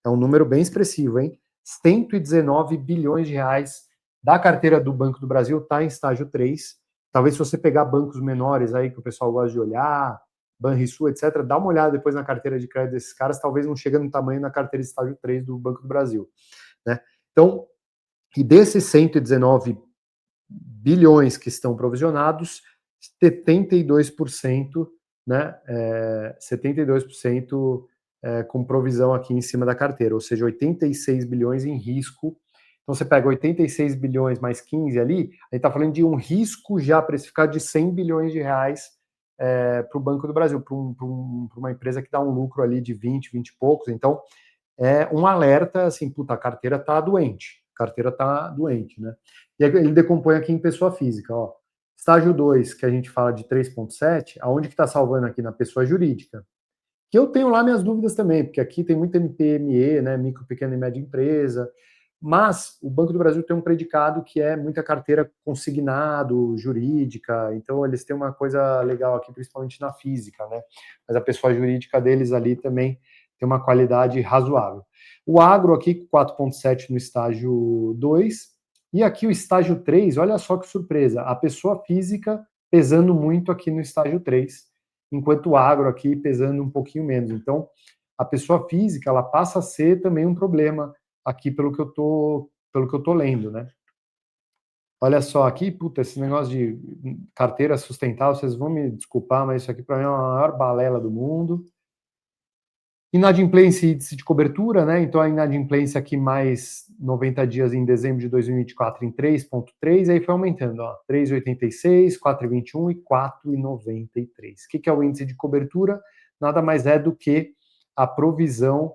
é um número bem expressivo, hein? 119 bilhões de reais da carteira do Banco do Brasil está em estágio 3. Talvez se você pegar bancos menores aí que o pessoal gosta de olhar, Banrisul, etc., dá uma olhada depois na carteira de crédito desses caras, talvez não chegue no tamanho na carteira de estágio 3 do Banco do Brasil, né? Então, e desses 119 bilhões que estão provisionados, 72%, né, 72% com provisão aqui em cima da carteira, ou seja, 86 bilhões em risco. Então você pega 86 bilhões mais 15 ali, a gente está falando de um risco já precificado de 100 bilhões de reais para o Banco do Brasil, para uma empresa que dá um lucro ali de 20 e poucos. Então, é um alerta, assim, puta, a carteira está doente, né? E aí ele decompõe aqui em pessoa física, ó. Estágio 2, que a gente fala de 3,7, aonde que está salvando aqui? Na pessoa jurídica. Que eu tenho lá minhas dúvidas também, porque aqui tem muito MPME, né, micro, pequena e média empresa, mas o Banco do Brasil tem um predicado que é muita carteira consignado, jurídica, então eles têm uma coisa legal aqui, principalmente na física, né? Mas a pessoa jurídica deles ali também tem uma qualidade razoável. O agro aqui, 4,7 no estágio 2, e aqui o estágio 3, olha só que surpresa, a pessoa física pesando muito aqui no estágio 3, enquanto o agro aqui pesando um pouquinho menos. Então, a pessoa física, ela passa a ser também um problema aqui pelo que eu tô lendo, né? Olha só aqui, puta, esse negócio de carteira sustentável, vocês vão me desculpar, mas isso aqui para mim é a maior balela do mundo. Inadimplência e índice de cobertura, né? Então a inadimplência aqui mais 90 dias em dezembro de 2024 em 3,3, aí foi aumentando, ó, 3,86, 4,21 e 4,93. O que é o índice de cobertura? Nada mais é do que a provisão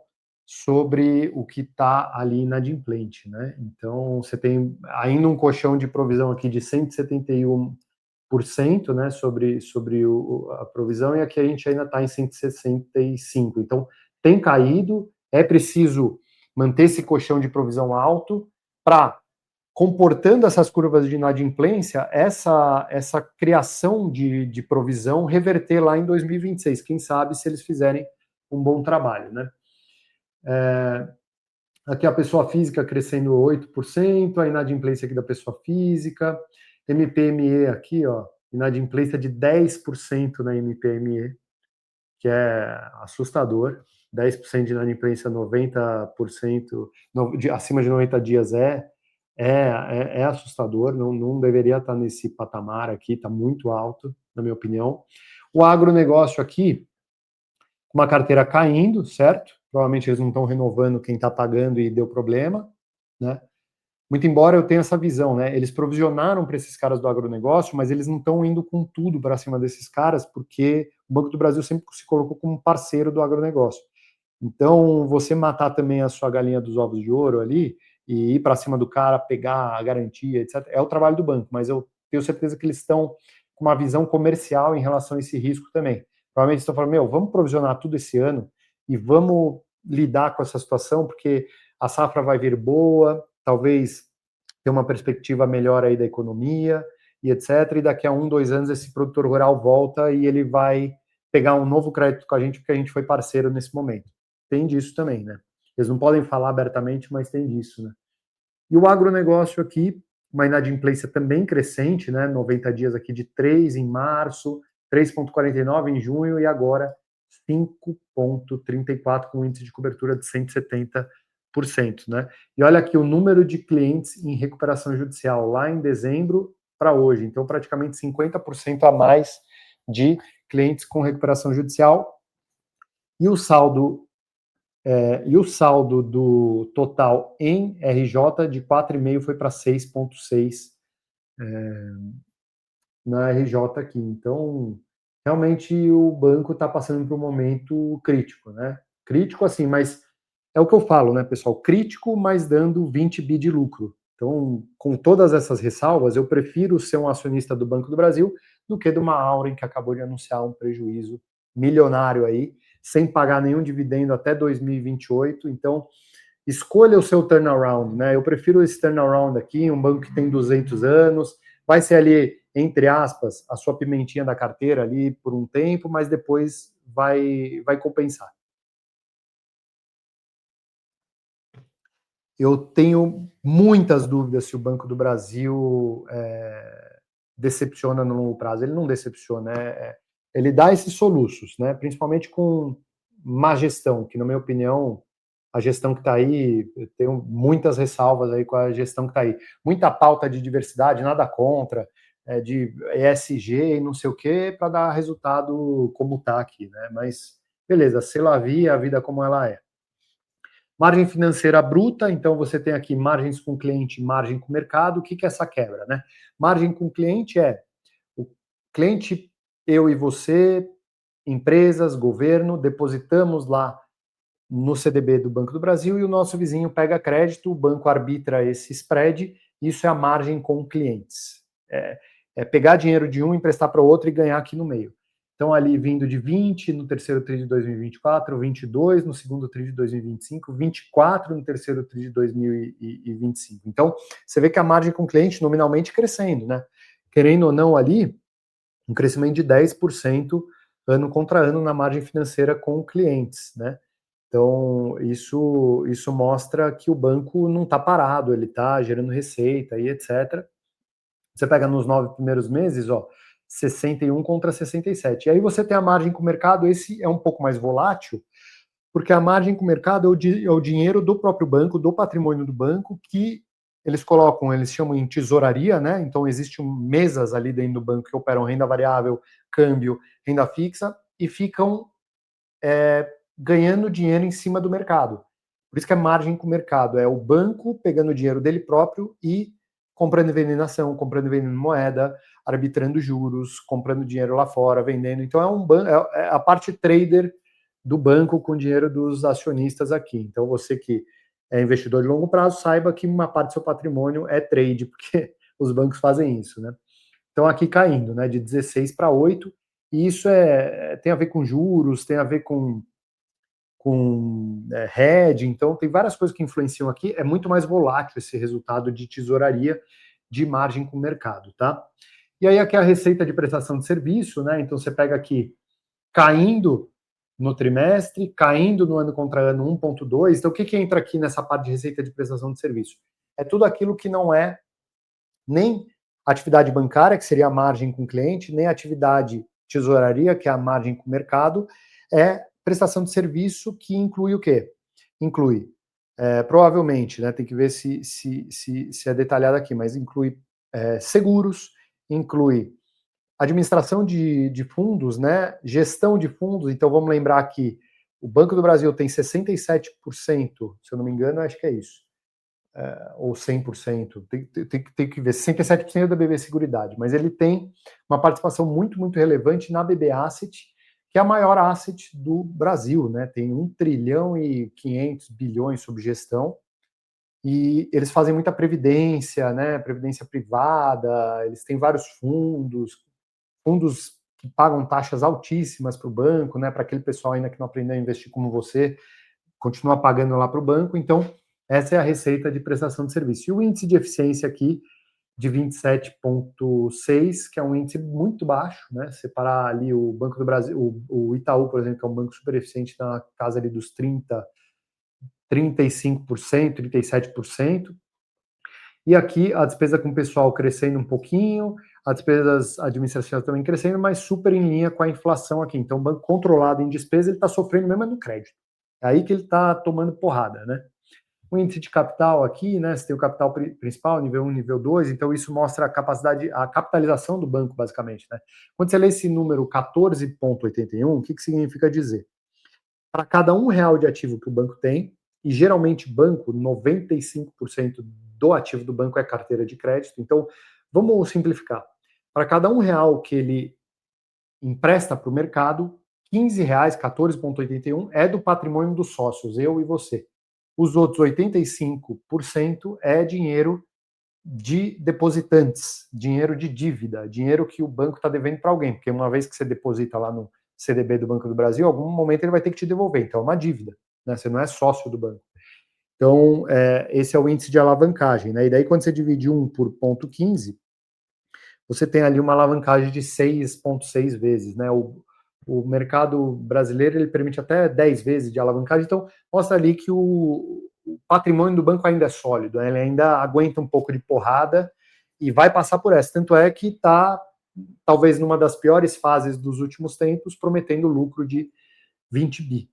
sobre o que está ali inadimplente, né? Então você tem ainda um colchão de provisão aqui de 171%, né, sobre a provisão, e aqui a gente ainda está em 165%. Então, tem caído, é preciso manter esse colchão de provisão alto para, comportando essas curvas de inadimplência, essa criação de provisão reverter lá em 2026. Quem sabe se eles fizerem um bom trabalho, né? Aqui a pessoa física crescendo 8%, a inadimplência aqui da pessoa física, MPME aqui, ó, inadimplência de 10% na MPME, que é assustador. 10% de inadimplência, 90%, acima de 90 dias é assustador, não deveria estar nesse patamar aqui, está muito alto, na minha opinião. O agronegócio aqui, uma carteira caindo, certo? Provavelmente eles não estão renovando quem está pagando e deu problema, né? Muito embora eu tenha essa visão, né? Eles provisionaram para esses caras do agronegócio, mas eles não estão indo com tudo para cima desses caras, porque o Banco do Brasil sempre se colocou como parceiro do agronegócio. Então, você matar também a sua galinha dos ovos de ouro ali e ir para cima do cara, pegar a garantia, etc., é o trabalho do banco, mas eu tenho certeza que eles estão com uma visão comercial em relação a esse risco também. Provavelmente estão falando, vamos provisionar tudo esse ano e vamos lidar com essa situação, porque a safra vai vir boa, talvez ter uma perspectiva melhor aí da economia e etc. E daqui a 1, 2 anos esse produtor rural volta e ele vai pegar um novo crédito com a gente porque a gente foi parceiro nesse momento. Tem disso também, né? Eles não podem falar abertamente, mas tem disso, né? E o agronegócio aqui, uma inadimplência também crescente, né? 90 dias aqui de 3 em março, 3,49 em junho e agora 5,34 com índice de cobertura de 170%, né? E olha aqui o número de clientes em recuperação judicial lá em dezembro para hoje, então praticamente 50% a mais de clientes com recuperação judicial. E o saldo E o saldo do total em RJ de 4,5 foi para 6,6 na RJ aqui. Então, realmente o banco está passando por um momento crítico, né? Crítico assim, mas é o que eu falo, né, pessoal? Crítico, mas dando 20 bi de lucro. Então, com todas essas ressalvas, eu prefiro ser um acionista do Banco do Brasil do que de uma Auren que acabou de anunciar um prejuízo milionário aí, sem pagar nenhum dividendo até 2028. Então, escolha o seu turnaround, né? Eu prefiro esse turnaround aqui, um banco que tem 200 anos, vai ser ali, entre aspas, a sua pimentinha da carteira ali por um tempo, mas depois vai compensar. Eu tenho muitas dúvidas se o Banco do Brasil decepciona no longo prazo. Ele não decepciona, ele dá esses soluços, né? Principalmente com má gestão, que na minha opinião a gestão que está aí, eu tenho muitas ressalvas aí com a gestão que está aí. Muita pauta de diversidade, nada contra, de ESG e não sei o quê, para dar resultado como está aqui, né? Mas beleza, c'est la vie, a vida como ela é. Margem financeira bruta, então você tem aqui margens com cliente, margem com mercado. O que é essa quebra, né? Margem com cliente é o cliente, eu e você, empresas, governo, depositamos lá no CDB do Banco do Brasil e o nosso vizinho pega crédito, o banco arbitra esse spread, isso é a margem com clientes. É pegar dinheiro de um, emprestar para o outro e ganhar aqui no meio. Então, ali vindo de 20 no terceiro TRI de 2024, 22 no segundo TRI de 2025, 24 no terceiro TRI de 2025. Então, você vê que a margem com cliente nominalmente crescendo, né? Querendo ou não ali, um crescimento de 10% ano contra ano na margem financeira com clientes, né? Então, isso mostra que o banco não está parado, ele está gerando receita e etc. Você pega nos 9 primeiros meses, 61 contra 67. E aí você tem a margem com o mercado, esse é um pouco mais volátil, porque a margem com o mercado é o dinheiro do próprio banco, do patrimônio do banco, que eles colocam, eles chamam em tesouraria, né? Então, existem mesas ali dentro do banco que operam renda variável, câmbio, renda fixa, e ficam ganhando dinheiro em cima do mercado. Por isso que é margem com o mercado, é o banco pegando o dinheiro dele próprio e comprando e vendendo ação, comprando e vendendo moeda, arbitrando juros, comprando dinheiro lá fora, vendendo. Então é a parte trader do banco com o dinheiro dos acionistas aqui. Então você que é investidor de longo prazo, saiba que uma parte do seu patrimônio é trade, porque os bancos fazem isso, né? Então aqui caindo, né, de 16 para 8, e isso tem a ver com juros, tem a ver com hedge, então tem várias coisas que influenciam aqui, é muito mais volátil esse resultado de tesouraria de margem com o mercado, tá? E aí aqui a receita de prestação de serviço, né? Então você pega aqui caindo no trimestre, caindo no ano contra ano 1,2. Então o que entra aqui nessa parte de receita de prestação de serviço? É tudo aquilo que não é nem atividade bancária, que seria a margem com o cliente, nem atividade tesouraria, que é a margem com o mercado, é prestação de serviço que inclui o quê? Inclui, provavelmente, né, tem que ver se é detalhado aqui, mas inclui seguros, inclui administração de fundos, né, gestão de fundos. Então vamos lembrar que o Banco do Brasil tem 67%, se eu não me engano, acho que é isso, ou 100%, tem que ver, 67% da BB Seguridade, mas ele tem uma participação muito, muito relevante na BB Asset, que é a maior asset do Brasil, né? Tem 1 trilhão e 500 bilhões sob gestão, e eles fazem muita previdência, né? Previdência privada, eles têm vários fundos que pagam taxas altíssimas para o banco, né? Para aquele pessoal ainda que não aprendeu a investir como você, continua pagando lá para o banco. Então, essa é a receita de prestação de serviço. E o índice de eficiência aqui, de 27,6, que é um índice muito baixo, né? Separar ali o Banco do Brasil, o Itaú, por exemplo, que é um banco super eficiente, na casa ali dos 35%, 37%. E aqui a despesa com o pessoal crescendo um pouquinho, as despesas administrativas também crescendo, mas super em linha com a inflação aqui. Então, o banco controlado em despesa, ele está sofrendo mesmo no crédito. É aí que ele está tomando porrada, né? O índice de capital aqui, né? Você tem o capital principal, nível 1, nível 2, então isso mostra a capacidade, a capitalização do banco, basicamente, né? Quando você lê esse número 14,81, o que significa dizer? para cada R$ 1 de ativo que o banco tem, e geralmente banco, 95% do ativo do banco é carteira de crédito, então vamos simplificar. Para cada R$ 1 que ele empresta para o mercado, R$ 15, 14,81, é do patrimônio dos sócios, eu e você. Os outros 85% é dinheiro de depositantes, dinheiro de dívida, dinheiro que o banco está devendo para alguém, porque uma vez que você deposita lá no CDB do Banco do Brasil, em algum momento ele vai ter que te devolver, então é uma dívida, né? Você não é sócio do banco. Então, esse é o índice de alavancagem, né? E daí, quando você divide 1 por 0,15, você tem ali uma alavancagem de 6,6 vezes, né? O mercado brasileiro ele permite até 10 vezes de alavancagem, então mostra ali que o patrimônio do banco ainda é sólido, né? Ele ainda aguenta um pouco de porrada e vai passar por essa. Tanto é que está, talvez, numa das piores fases dos últimos tempos, prometendo lucro de 20 bi,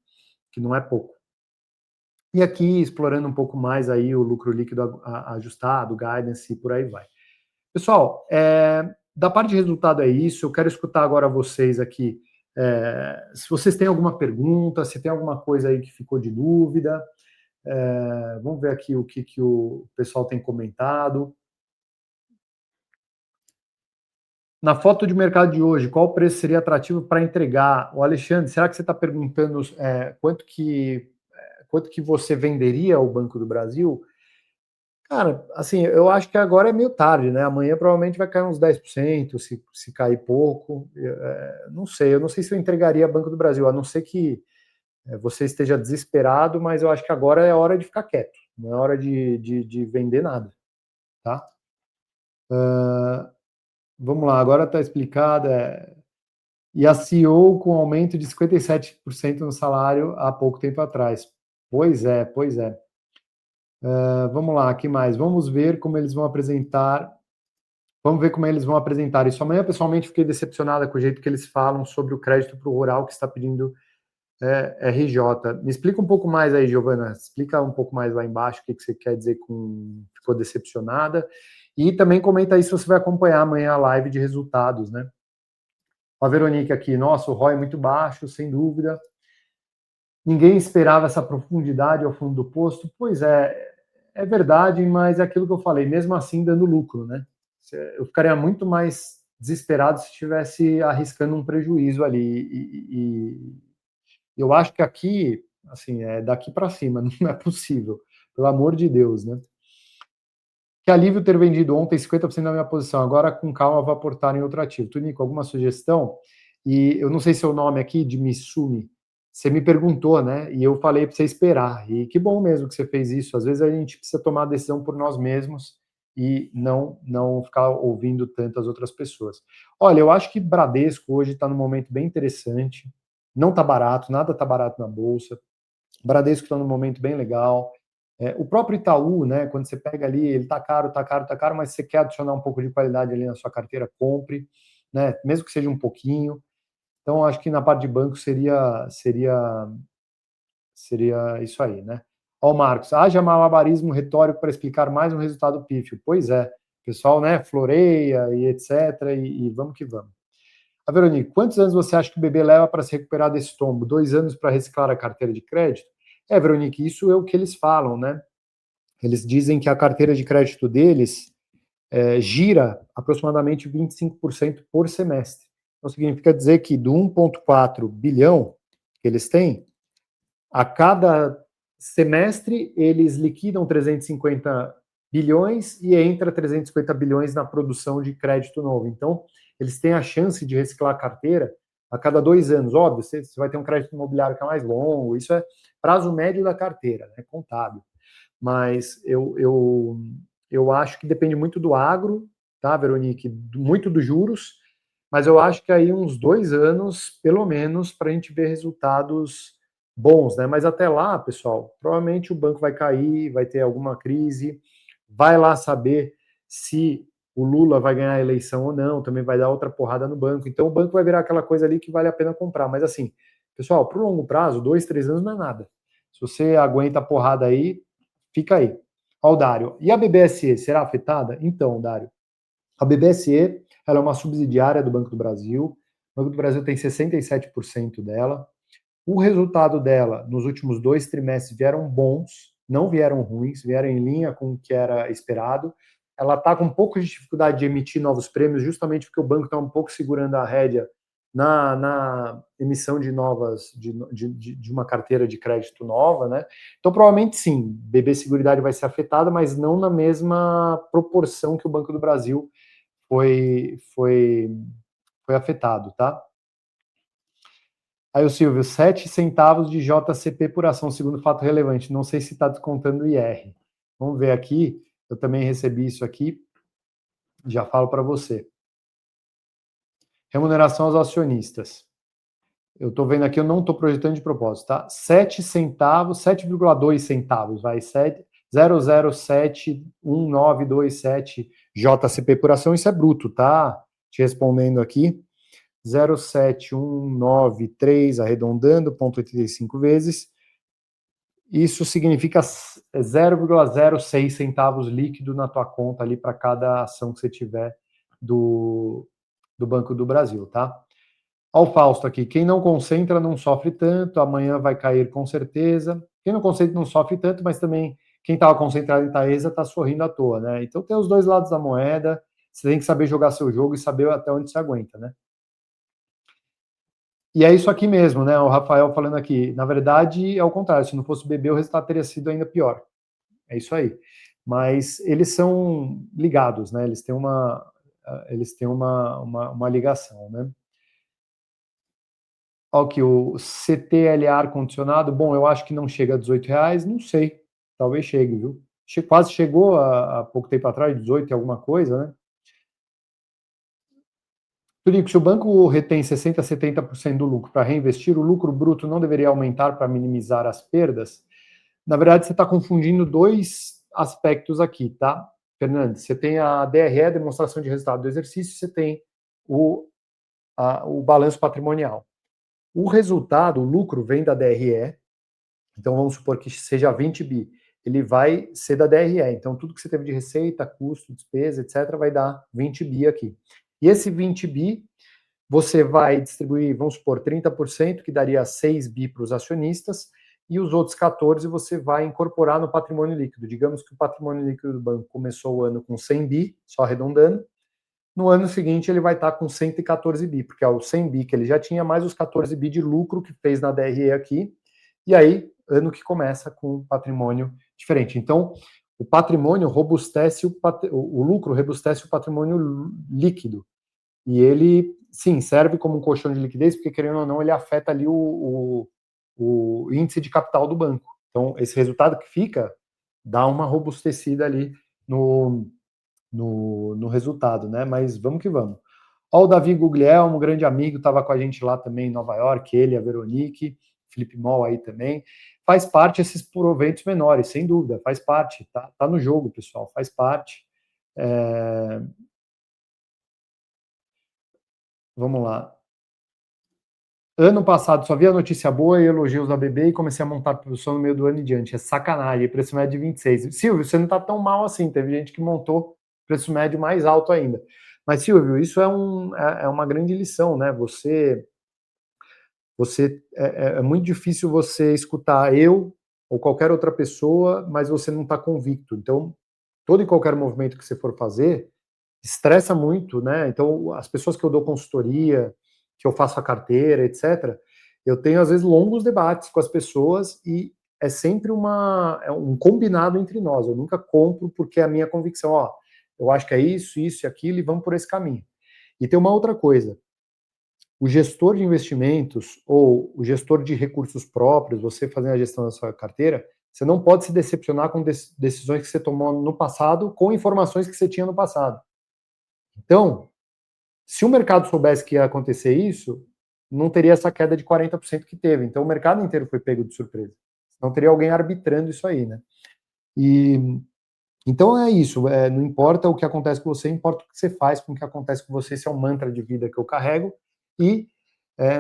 que não é pouco. E aqui, explorando um pouco mais aí o lucro líquido ajustado, guidance e por aí vai. Pessoal, da parte de resultado é isso. Eu quero escutar agora vocês aqui. Se vocês têm alguma pergunta, se tem alguma coisa aí que ficou de dúvida. Vamos ver aqui o que o pessoal tem comentado. Na foto de mercado de hoje, qual o preço seria atrativo para entregar? O Alexandre, será que você está perguntando quanto que você venderia ao Banco do Brasil? Cara, assim, eu acho que agora é meio tarde, né? Amanhã provavelmente vai cair uns 10%, se cair pouco. Não sei, eu não sei se eu entregaria Banco do Brasil, a não ser que você esteja desesperado, mas eu acho que agora é hora de ficar quieto, não é hora de vender nada, tá? Vamos lá, agora está explicado. E a CEO com aumento de 57% no salário há pouco tempo atrás. Pois é, pois é. Vamos lá, que mais? Vamos ver como eles vão apresentar. Vamos ver como eles vão apresentar isso. Amanhã, pessoalmente, fiquei decepcionada com o jeito que eles falam sobre o crédito para o rural que está pedindo RJ. Me explica um pouco mais aí, Giovana. Explica um pouco mais lá embaixo o que você quer dizer com ficou decepcionada. E também comenta aí se você vai acompanhar amanhã a live de resultados, né? A Veronique aqui, nossa, o ROI é muito baixo, sem dúvida. Ninguém esperava essa profundidade ao fundo do posto. Pois é verdade, mas é aquilo que eu falei, mesmo assim dando lucro, né? Eu ficaria muito mais desesperado se estivesse arriscando um prejuízo ali. E eu acho que aqui, assim, é daqui para cima, não é possível. Pelo amor de Deus, né? Que alívio ter vendido ontem 50% da minha posição. Agora, com calma, vou aportar em outro ativo. Tunico, alguma sugestão? E eu não sei seu nome aqui, de Mitsumi. Você me perguntou, né? E eu falei para você esperar. E que bom mesmo que você fez isso. Às vezes a gente precisa tomar a decisão por nós mesmos e não ficar ouvindo tantas outras pessoas. Olha, eu acho que Bradesco hoje está num momento bem interessante. Não está barato, nada está barato na bolsa. Bradesco está num momento bem legal. O próprio Itaú, né, quando você pega ali, ele tá caro, mas você quer adicionar um pouco de qualidade ali na sua carteira, compre, né, mesmo que seja um pouquinho. Então, acho que na parte de banco seria isso aí, né? Ó, o Marcos, haja malabarismo retórico para explicar mais um resultado pífio. Pois é, o pessoal, né, floreia e etc, e vamos que vamos. A Veronique, quantos anos você acha que o bebê leva para se recuperar desse tombo? 2 anos para reciclar a carteira de crédito? Veronique, isso é o que eles falam, né? Eles dizem que a carteira de crédito deles gira aproximadamente 25% por semestre. Então, significa dizer que do 1,4 bilhão que eles têm, a cada semestre eles liquidam 350 bilhões e entra 350 bilhões na produção de crédito novo. Então, eles têm a chance de reciclar a carteira a cada 2 anos. Óbvio, você vai ter um crédito imobiliário que é mais longo, isso é prazo médio da carteira, né, contábil. Mas eu acho que depende muito do agro, tá, Veronique? Muito dos juros, mas eu acho que aí uns 2 anos, pelo menos, para a gente ver resultados bons, né? Mas até lá, pessoal, provavelmente o banco vai cair, vai ter alguma crise, vai lá saber se o Lula vai ganhar a eleição ou não, também vai dar outra porrada no banco. Então o banco vai virar aquela coisa ali que vale a pena comprar. Mas assim, pessoal, para o longo prazo, 2, 3 anos não é nada. Se você aguenta a porrada aí, fica aí. Ó, o Dário. E a BBSE será afetada? Então, Dário, a BBSE ela é uma subsidiária do Banco do Brasil. O Banco do Brasil tem 67% dela. O resultado dela nos últimos 2 trimestres vieram bons, não vieram ruins, vieram em linha com o que era esperado. Ela está com um pouco de dificuldade de emitir novos prêmios, justamente porque o banco está um pouco segurando a rédea na emissão de novas, de uma carteira de crédito nova, né? Então, provavelmente sim, BB Seguridade vai ser afetada, mas não na mesma proporção que o Banco do Brasil foi afetado, tá? Aí o Silvio, 7 centavos de JCP por ação, segundo fato relevante. Não sei se está descontando o IR. Vamos ver aqui. Eu também recebi isso aqui. Já falo para você. Remuneração aos acionistas. Eu estou vendo aqui, eu não estou projetando de propósito, tá? 7 centavos, 7,2 centavos, vai, 0071927 JCP por ação, isso é bruto, tá? Te respondendo aqui. 0,7193, arredondando, 0,85 vezes. Isso significa 0,06 centavos líquido na tua conta ali para cada ação que você tiver do Banco do Brasil, tá? Olha o Fausto aqui. Quem não concentra não sofre tanto, amanhã vai cair com certeza. Quem não concentra não sofre tanto, mas também quem estava concentrado em Taesa está sorrindo à toa, né? Então tem os dois lados da moeda, você tem que saber jogar seu jogo e saber até onde você aguenta, né? E é isso aqui mesmo, né? O Rafael falando aqui. Na verdade, é o contrário. Se não fosse o bebê, o resultado teria sido ainda pior. É isso aí. Mas eles são ligados, né? Eles têm uma ligação, né? Ó, que o CTLA ar-condicionado, bom, eu acho que não chega a R$ 18, não sei. Talvez chegue, viu? Quase chegou há pouco tempo atrás, 18 e alguma coisa, né? Turico, se o banco retém 60% a 70% do lucro para reinvestir, o lucro bruto não deveria aumentar para minimizar as perdas? Na verdade, você está confundindo dois aspectos aqui, tá, Fernandes? Você tem a DRE, a demonstração de resultado do exercício, você tem o balanço patrimonial. O resultado, o lucro, vem da DRE, então vamos supor que seja 20 bi, ele vai ser da DRE, então tudo que você teve de receita, custo, despesa, etc., vai dar 20 bi aqui. E esse 20 bi, você vai distribuir, vamos supor, 30%, que daria 6 bi para os acionistas, e os outros 14 você vai incorporar no patrimônio líquido. Digamos que o patrimônio líquido do banco começou o ano com 100 bi, só arredondando, no ano seguinte ele vai estar com 114 bi, porque é o 100 bi que ele já tinha, mais os 14 bi de lucro que fez na DRE aqui, e aí, ano que começa com um patrimônio diferente. Então, o patrimônio robustece, o lucro robustece o patrimônio líquido, e ele, sim, serve como um colchão de liquidez, porque, querendo ou não, ele afeta ali o índice de capital do banco. Então, esse resultado que fica dá uma robustecida ali no resultado, né? Mas vamos que vamos. Ó, o Davi Guglielmo, um grande amigo, estava com a gente lá também em Nova York, ele, a Veronique, Felipe Moll aí também. Faz parte esses proventos menores, sem dúvida, faz parte, tá no jogo, pessoal, faz parte. Vamos lá. Ano passado só via notícia boa e elogios da BB e comecei a montar produção no meio do ano em diante. É sacanagem, preço médio de 26. Silvio, você não está tão mal assim. Teve gente que montou preço médio mais alto ainda. Mas, Silvio, isso é uma grande lição, né? É muito difícil você escutar eu ou qualquer outra pessoa, mas você não está convicto. Então, todo e qualquer movimento que você for fazer, estressa muito, né? Então, as pessoas que eu dou consultoria, que eu faço a carteira, etc., eu tenho, às vezes, longos debates com as pessoas e é sempre um combinado entre nós. Eu nunca compro porque é a minha convicção, ó, eu acho que é isso, isso e aquilo, e vamos por esse caminho. E tem uma outra coisa. O gestor de investimentos ou o gestor de recursos próprios, você fazendo a gestão da sua carteira, você não pode se decepcionar com decisões que você tomou no passado, com informações que você tinha no passado. Então, se o mercado soubesse que ia acontecer isso, não teria essa queda de 40% que teve. Então, o mercado inteiro foi pego de surpresa. Não teria alguém arbitrando isso aí, né? E então é isso. Não importa o que acontece com você, importa o que você faz com o que acontece com você. Esse é o mantra de vida que eu carrego. E é,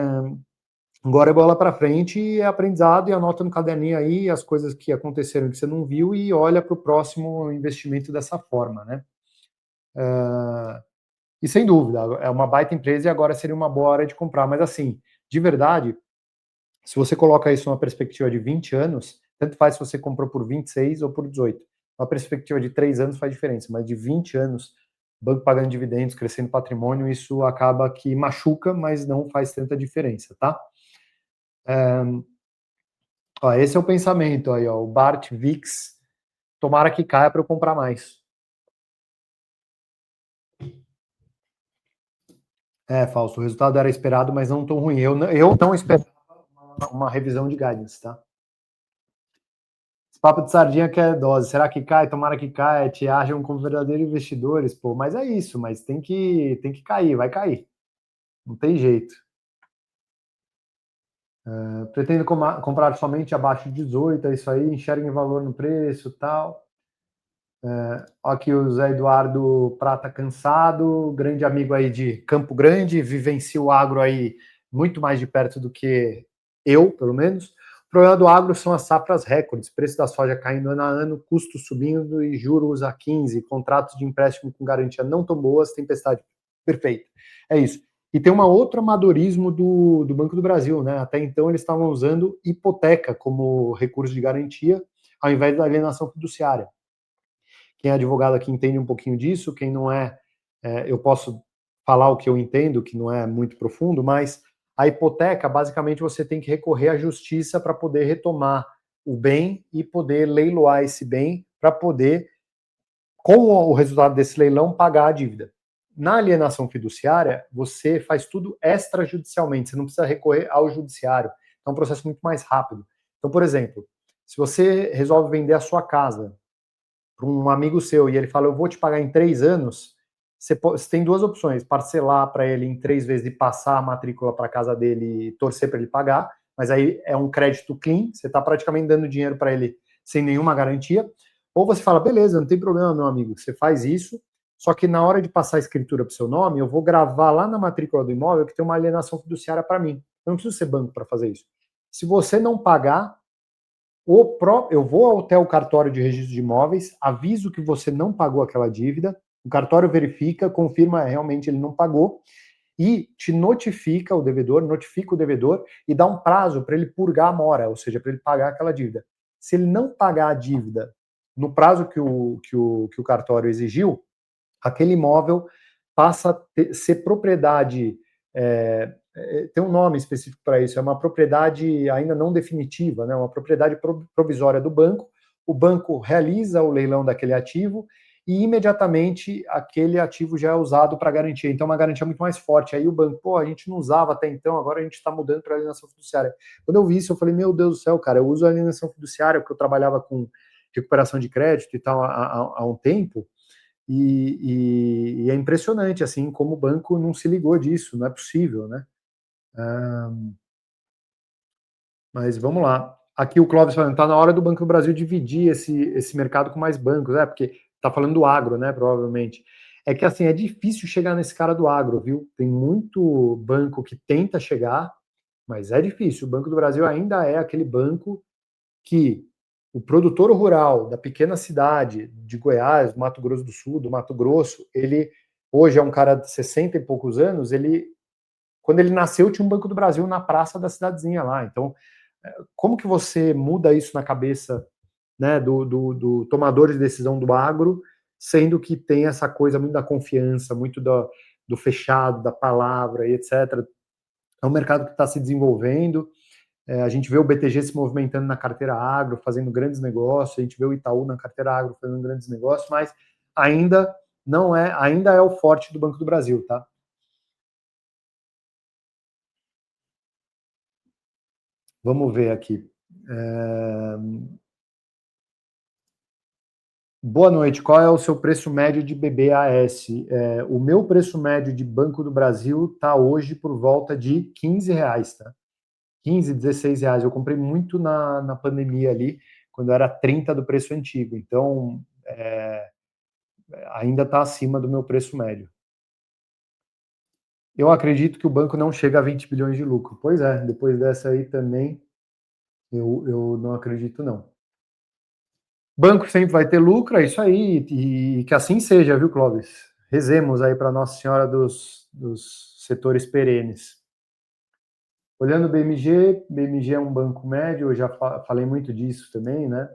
agora é bola para frente e é aprendizado, e anota no caderninho aí as coisas que aconteceram que você não viu e olha para o próximo investimento dessa forma, né? E sem dúvida, é uma baita empresa e agora seria uma boa hora de comprar. Mas assim, de verdade, Se você coloca isso numa perspectiva de 20 anos, tanto faz se você comprou por 26 ou por 18. Uma perspectiva de 3 anos faz diferença, mas de 20 anos, banco pagando dividendos, crescendo patrimônio, isso acaba que machuca, mas não faz tanta diferença, tá? Ó, esse é o pensamento aí, ó, o Bart VIX, tomara que caia para eu comprar mais. Fausto, o resultado era esperado, mas não tão ruim. Eu não esperava uma revisão de guidance, tá? Esse papo de sardinha que é dose. Será que cai? Tomara que caia. Te acham como verdadeiros investidores, pô. Mas é isso, mas tem que cair, vai cair. Não tem jeito. Pretendo comprar somente abaixo de 18, é isso aí, enxerguem valor no preço e tal. Aqui o Zé Eduardo Prata Cansado, grande amigo aí de Campo Grande, vivencia o agro aí muito mais de perto do que eu, pelo menos. O problema do agro são as safras recordes, preço da soja caindo ano a ano, custos subindo e juros a 15, contratos de empréstimo com garantia não tão boas, tempestade perfeita. É isso. E tem um outro amadorismo do Banco do Brasil, né? Até então eles estavam usando hipoteca como recurso de garantia, ao invés da alienação fiduciária. Quem é advogado aqui entende um pouquinho disso, quem não é, eu posso falar o que eu entendo, que não é muito profundo, mas a hipoteca, basicamente, você tem que recorrer à justiça para poder retomar o bem e poder leiloar esse bem para poder, com o resultado desse leilão, pagar a dívida. Na alienação fiduciária, você faz tudo extrajudicialmente, você não precisa recorrer ao judiciário. É um processo muito mais rápido. Então, por exemplo, se você resolve vender a sua casa para um amigo seu e ele fala, eu vou te pagar em 3 anos, você tem duas opções, parcelar para ele em 3 vezes e passar a matrícula para casa dele e torcer para ele pagar, mas aí é um crédito clean, você está praticamente dando dinheiro para ele sem nenhuma garantia, ou você fala, beleza, não tem problema, meu amigo, você faz isso, só que na hora de passar a escritura para o seu nome, eu vou gravar lá na matrícula do imóvel que tem uma alienação fiduciária para mim. Eu não preciso ser banco para fazer isso. Se você não pagar, eu vou até o cartório de registro de imóveis, aviso que você não pagou aquela dívida, o cartório verifica, confirma realmente ele não pagou e te notifica notifica o devedor e dá um prazo para ele purgar a mora, ou seja, para ele pagar aquela dívida. Se ele não pagar a dívida no prazo que o cartório exigiu, aquele imóvel passa a ser propriedade, tem um nome específico para isso, é uma propriedade ainda não definitiva, né, uma propriedade provisória do banco. O banco realiza o leilão daquele ativo e imediatamente aquele ativo já é usado para garantia. Então, é uma garantia muito mais forte. Aí o banco, pô, a gente não usava até então, agora a gente está mudando para alienação fiduciária. Quando eu vi isso, eu falei, meu Deus do céu, cara, eu uso a alienação fiduciária porque eu trabalhava com recuperação de crédito e tal há um tempo. E é impressionante, assim, como o banco não se ligou disso, não é possível, né? Mas vamos lá. Aqui o Clóvis falando, tá na hora do Banco do Brasil dividir esse mercado com mais bancos, porque tá falando do agro, né, provavelmente. É que, assim, é difícil chegar nesse cara do agro, viu? Tem muito banco que tenta chegar, mas é difícil. O Banco do Brasil ainda é aquele banco que o produtor rural da pequena cidade de Goiás, do Mato Grosso do Sul, do Mato Grosso, ele hoje é um cara de 60 e poucos anos, quando ele nasceu tinha um Banco do Brasil na praça da cidadezinha lá. Então, como que você muda isso na cabeça, né, do tomador de decisão do agro, sendo que tem essa coisa muito da confiança, muito do fechado, da palavra e etc. É um mercado que está se desenvolvendo. A gente vê o BTG se movimentando na carteira agro, fazendo grandes negócios, a gente vê o Itaú na carteira agro fazendo grandes negócios, mas ainda é o forte do Banco do Brasil, tá? Vamos ver aqui. Boa noite. Qual é o seu preço médio de BBAS? O meu preço médio de Banco do Brasil está hoje por volta de R$ 15, tá? 15, R$ 16. Eu comprei muito na pandemia ali, quando era 30 do preço antigo. Então, ainda está acima do meu preço médio. Eu acredito que o banco não chega a 20 bilhões de lucro. Pois é, depois dessa aí também, eu não acredito, não. Banco sempre vai ter lucro, é isso aí, e que assim seja, viu, Clóvis? Rezemos aí para Nossa Senhora dos setores perenes. Olhando o BMG é um banco médio, eu já falei muito disso também, né?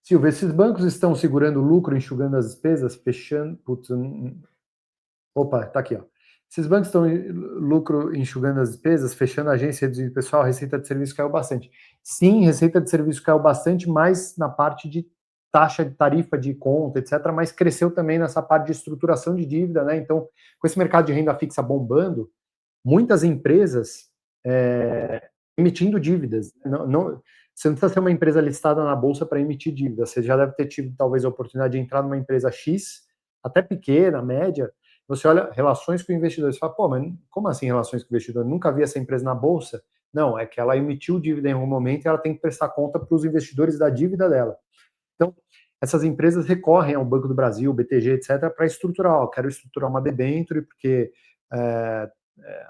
Silvio, esses bancos estão segurando o lucro, enxugando as despesas, fechando. Putz, opa, tá aqui, ó. Esses bancos estão lucro enxugando as despesas, fechando a agência, reduzindo o pessoal, a receita de serviço caiu bastante. Sim, receita de serviço caiu bastante, mais na parte de taxa de tarifa de conta, etc., mas cresceu também nessa parte de estruturação de dívida, né? Então, com esse mercado de renda fixa bombando, muitas empresas emitindo dívidas. Você não precisa ser uma empresa listada na bolsa para emitir dívida. Você já deve ter tido talvez a oportunidade de entrar numa empresa X, até pequena, média. Você olha relações com investidores, você fala, pô, mas como assim relações com investidores? Nunca vi essa empresa na bolsa. Não, é que ela emitiu dívida em algum momento e ela tem que prestar conta para os investidores da dívida dela. Então, essas empresas recorrem ao Banco do Brasil, BTG, etc., para estruturar. Ó, quero estruturar uma debênture, porque é,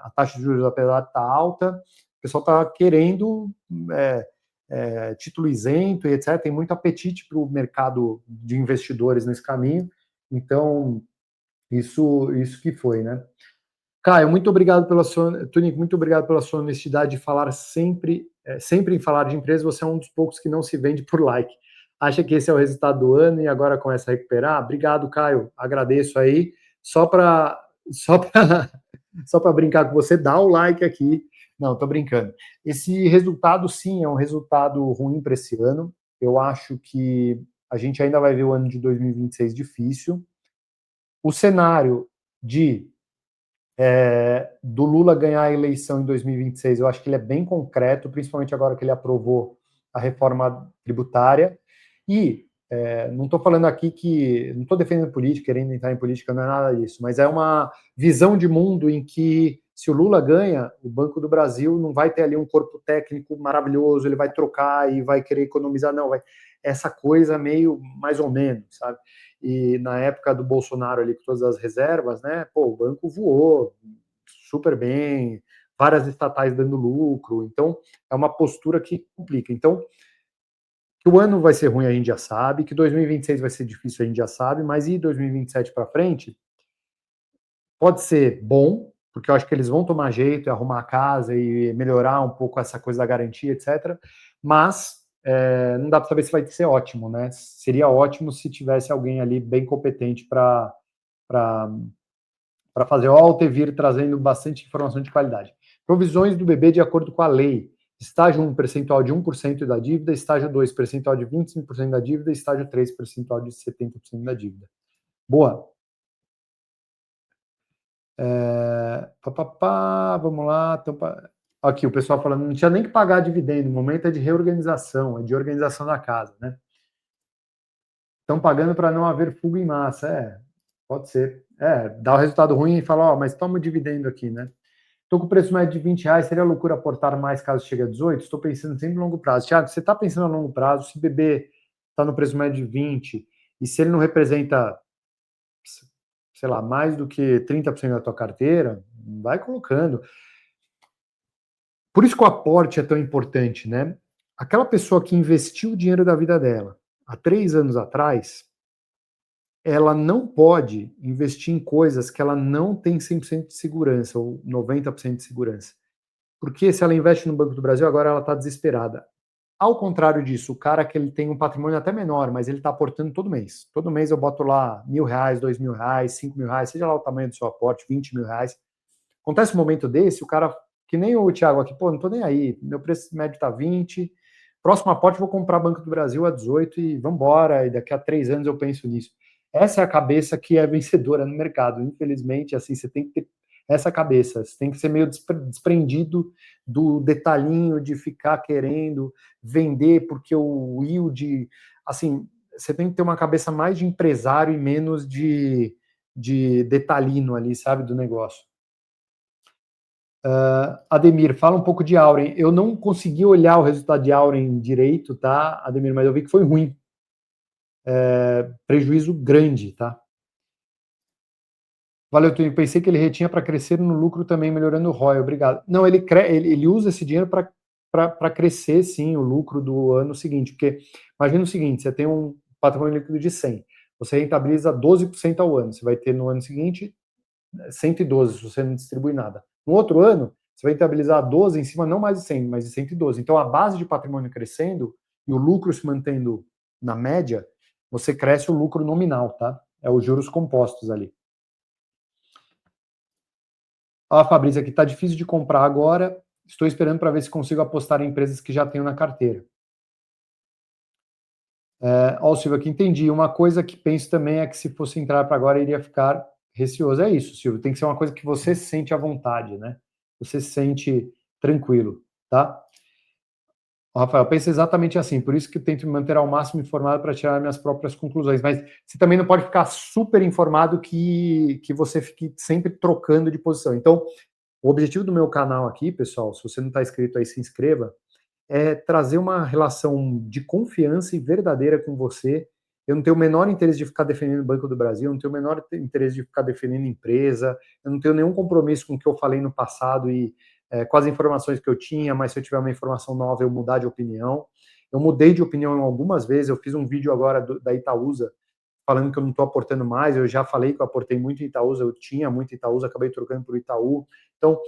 a taxa de juros, apesar de estar alta, o pessoal está querendo título isento e etc. Tem muito apetite para o mercado de investidores nesse caminho. Então, isso que foi, né? Caio, muito obrigado pela sua, Tunico, muito obrigado pela sua honestidade de falar sempre em falar de empresa. Você é um dos poucos que não se vende por like. Acha que esse é o resultado do ano e agora começa a recuperar? Obrigado, Caio. Agradeço aí. Só para só para só para brincar com você, dá o like aqui. Não, tô brincando. Esse resultado, sim, é um resultado ruim para esse ano. Eu acho que a gente ainda vai ver o ano de 2026 difícil. O cenário de do Lula ganhar a eleição em 2026, eu acho que ele é bem concreto, principalmente agora que ele aprovou a reforma tributária. E não estou falando aqui que. Não estou defendendo política, querendo entrar em política, não é nada disso, mas é uma visão de mundo em que, se o Lula ganha, o Banco do Brasil não vai ter ali um corpo técnico maravilhoso, ele vai trocar e vai querer economizar, não, vai. Essa coisa meio mais ou menos, sabe? E na época do Bolsonaro ali com todas as reservas, né? Pô, o banco voou super bem, várias estatais dando lucro. Então, é uma postura que complica. Então, que o ano vai ser ruim a gente já sabe, que 2026 vai ser difícil a gente já sabe, mas e 2027 para frente pode ser bom, porque eu acho que eles vão tomar jeito e arrumar a casa e melhorar um pouco essa coisa da garantia, etc. Mas não dá para saber se vai ser ótimo, né? Seria ótimo se tivesse alguém ali bem competente para fazer o Altevir trazendo bastante informação de qualidade. Provisões do bebê de acordo com a lei. Estágio 1, percentual de 1% da dívida. Estágio 2, percentual de 25% da dívida. Estágio 3, percentual de 70% da dívida. Boa. Vamos lá. Então, aqui o pessoal falando, não tinha nem que pagar dividendo, o momento é de reorganização, é de organização da casa, né? Estão pagando para não haver fuga em massa, pode ser. Dá o resultado ruim e fala, mas toma o dividendo aqui, né? Estou com o preço médio de R$ 20, seria loucura aportar mais caso chegue a 18? Estou pensando sempre em longo prazo. Tiago, você está pensando a longo prazo, se BB está no preço médio de 20, e se ele não representa, sei lá, mais do que 30% da tua carteira, vai colocando. Por isso que o aporte é tão importante, né? Aquela pessoa que investiu o dinheiro da vida dela há 3 anos atrás, ela não pode investir em coisas que ela não tem 100% de segurança ou 90% de segurança. Porque se ela investe no Banco do Brasil, agora ela está desesperada. Ao contrário disso, o cara que ele tem um patrimônio até menor, mas ele está aportando todo mês. Todo mês eu boto lá R$ 1.000, R$ 2.000, R$ 5.000, seja lá o tamanho do seu aporte, R$ 20.000. Acontece um momento desse, o cara, que nem o Thiago aqui, pô, não tô nem aí, meu preço médio tá 20, próximo aporte vou comprar Banco do Brasil a 18 e vambora, e daqui a 3 anos eu penso nisso. Essa é a cabeça que é vencedora no mercado. Infelizmente, assim, você tem que ter essa cabeça, você tem que ser meio desprendido do detalhinho de ficar querendo vender porque o yield, assim, você tem que ter uma cabeça mais de empresário e menos de detalhino ali, sabe, do negócio. Ademir, fala um pouco de Auren. Eu não consegui olhar o resultado de Auren direito, tá, Ademir, mas eu vi que foi ruim. Prejuízo grande, tá? Valeu, Tony. Pensei que ele retinha para crescer no lucro também, melhorando o ROI. Obrigado. Não, ele usa esse dinheiro para crescer, sim, o lucro do ano seguinte. Porque imagina o seguinte: você tem um patrimônio líquido de 100, você rentabiliza 12% ao ano. Você vai ter no ano seguinte 112, se você não distribui nada. No outro ano, você vai rentabilizar 12 em cima, não mais de 100, mas de 112. Então, a base de patrimônio crescendo e o lucro se mantendo na média, você cresce o lucro nominal, tá? É os juros compostos ali. Ó, Fabrício, aqui tá difícil de comprar agora. Estou esperando para ver se consigo apostar em empresas que já tenho na carteira. Ó, Silvio, aqui entendi. Uma coisa que penso também é que se fosse entrar para agora, iria ficar receoso. É isso, Silvio. Tem que ser uma coisa que você se sente à vontade, né? Você se sente tranquilo, tá? Ó, Rafael, pensa exatamente assim. Por isso que eu tento me manter ao máximo informado para tirar minhas próprias conclusões. Mas você também não pode ficar super informado que você fique sempre trocando de posição. Então, o objetivo do meu canal aqui, pessoal, se você não está inscrito aí, se inscreva, é trazer uma relação de confiança e verdadeira com você. Eu não tenho o menor interesse de ficar defendendo o Banco do Brasil, eu não tenho o menor interesse de ficar defendendo empresa, eu não tenho nenhum compromisso com o que eu falei no passado e com as informações que eu tinha, mas se eu tiver uma informação nova, eu mudar de opinião. Eu mudei de opinião algumas vezes, eu fiz um vídeo agora da Itaúsa, falando que eu não estou aportando mais, eu já falei que eu aportei muito em Itaúsa, eu tinha muito Itaúsa, acabei trocando por Itaú. Então,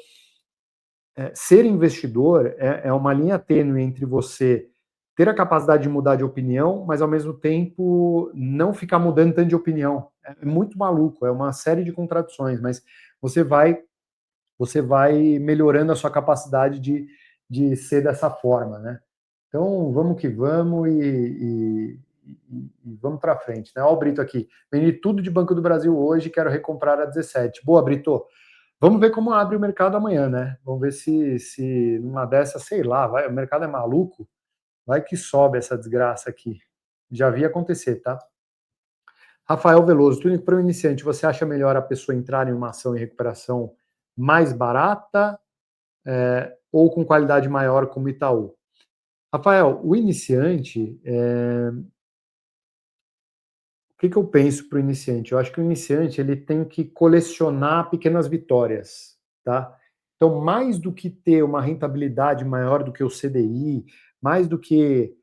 ser investidor é uma linha tênue entre você ter a capacidade de mudar de opinião, mas ao mesmo tempo não ficar mudando tanto de opinião. É muito maluco, é uma série de contradições, mas você vai melhorando a sua capacidade de ser dessa forma, né? Então, vamos que vamos e vamos para frente, né? Olha o Brito aqui. Vendi tudo de Banco do Brasil hoje, quero recomprar a 17. Boa, Brito. Vamos ver como abre o mercado amanhã, né? Vamos ver se numa dessas, sei lá, vai, o mercado é maluco, vai que sobe essa desgraça aqui. Já vi acontecer, tá? Rafael Veloso, túnico para o iniciante, você acha melhor a pessoa entrar em uma ação em recuperação mais barata ou com qualidade maior como Itaú? Rafael, o iniciante, o que eu penso para o iniciante? Eu acho que o iniciante ele tem que colecionar pequenas vitórias, tá? Então, mais do que ter uma rentabilidade maior do que o CDI, mais do que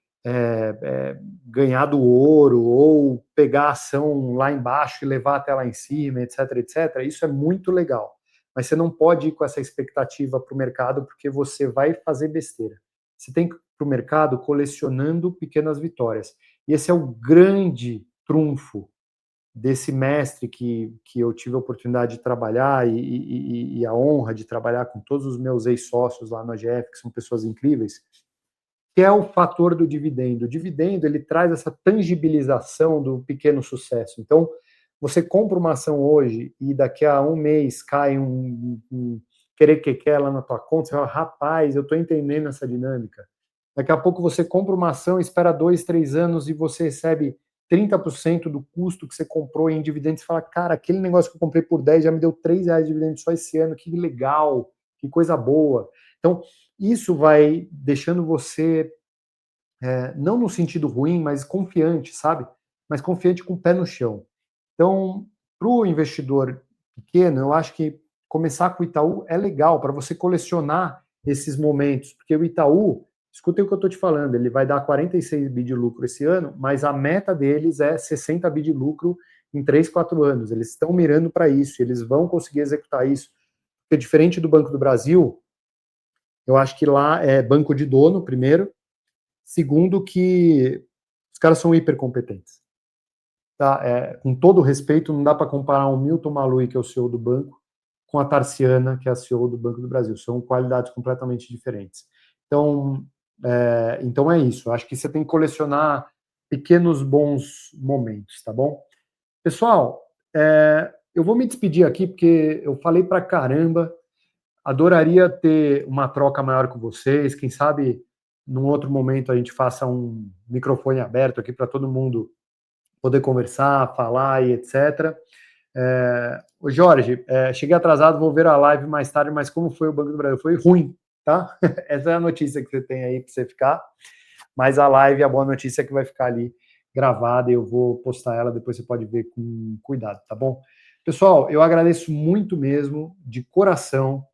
ganhar do ouro ou pegar a ação lá embaixo e levar até lá em cima, etc, etc, isso é muito legal. Mas você não pode ir com essa expectativa para o mercado porque você vai fazer besteira. Você tem que ir para o mercado colecionando pequenas vitórias. E esse é o grande trunfo desse mestre que eu tive a oportunidade de trabalhar e a honra de trabalhar com todos os meus ex-sócios lá no AGF, que são pessoas incríveis, que é o fator do dividendo. O dividendo, ele traz essa tangibilização do pequeno sucesso. Então, você compra uma ação hoje e daqui a um mês cai um querer que quer lá na tua conta, você fala, rapaz, eu estou entendendo essa dinâmica. Daqui a pouco você compra uma ação, espera 2, 3 anos e você recebe 30% do custo que você comprou em dividendos. Você fala, cara, aquele negócio que eu comprei por 10 já me deu R$ 3 de dividendos só esse ano, que legal, que coisa boa. Então, isso vai deixando você, não no sentido ruim, mas confiante, sabe? Mas confiante com o pé no chão. Então, para o investidor pequeno, eu acho que começar com o Itaú é legal para você colecionar esses momentos, porque o Itaú, escutem o que eu estou te falando, ele vai dar 46 bi de lucro esse ano, mas a meta deles é 60 bi de lucro em 3, 4 anos. Eles estão mirando para isso, eles vão conseguir executar isso. Porque diferente do Banco do Brasil, eu acho que lá é banco de dono, primeiro. Segundo, que os caras são hipercompetentes. Tá? Com todo respeito, não dá para comparar o Milton Malui, que é o CEO do banco, com a Tarciana, que é a CEO do Banco do Brasil. São qualidades completamente diferentes. Então é isso. Acho que você tem que colecionar pequenos bons momentos, tá bom? Pessoal, eu vou me despedir aqui, porque eu falei pra caramba. Adoraria ter uma troca maior com vocês. Quem sabe, num outro momento, a gente faça um microfone aberto aqui para todo mundo poder conversar, falar e etc. Ô Jorge, cheguei atrasado, vou ver a live mais tarde, mas como foi o Banco do Brasil? Foi ruim, tá? Essa é a notícia que você tem aí para você ficar, mas a live, a boa notícia é que vai ficar ali gravada e eu vou postar ela, depois você pode ver com cuidado, tá bom? Pessoal, eu agradeço muito mesmo, de coração,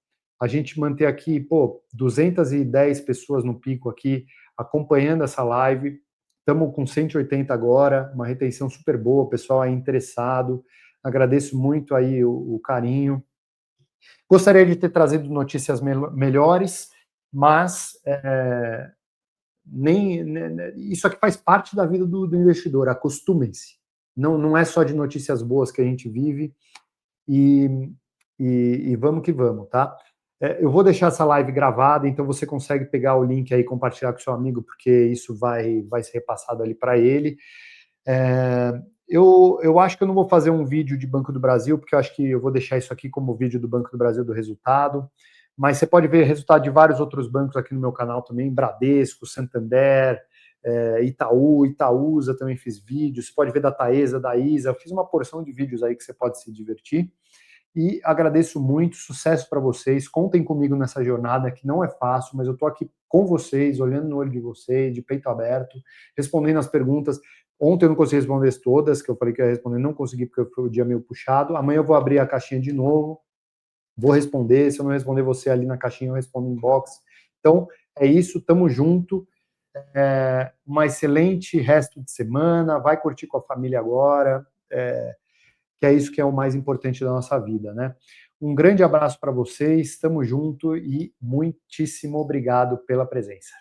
a gente manter aqui, 210 pessoas no pico aqui, acompanhando essa live. Estamos com 180 agora, uma retenção super boa, o pessoal é interessado. Agradeço muito aí o carinho. Gostaria de ter trazido notícias melhores, mas isso aqui faz parte da vida do investidor, acostumem-se. Não é só de notícias boas que a gente vive, e, e vamos que vamos, tá? Eu vou deixar essa live gravada, então você consegue pegar o link aí e compartilhar com seu amigo, porque isso vai ser repassado ali para ele. Eu acho que eu não vou fazer um vídeo de Banco do Brasil, porque eu acho que eu vou deixar isso aqui como vídeo do Banco do Brasil do resultado, mas você pode ver resultado de vários outros bancos aqui no meu canal também, Bradesco, Santander, Itaú, Itaúsa também fiz vídeo, você pode ver da Taesa, da Isa, eu fiz uma porção de vídeos aí que você pode se divertir, e agradeço muito, sucesso para vocês, contem comigo nessa jornada que não é fácil, mas eu estou aqui com vocês, olhando no olho de vocês, de peito aberto, respondendo as perguntas. Ontem eu não consegui responder todas, que eu falei que ia responder, não consegui porque foi o dia meio puxado. Amanhã eu vou abrir a caixinha de novo, vou responder. Se eu não responder você ali na caixinha, eu respondo em inbox. Então, é isso, tamo junto. Uma excelente resto de semana, vai curtir com a família agora, que é isso que é o mais importante da nossa vida, né? Um grande abraço para vocês, tamo junto e muitíssimo obrigado pela presença.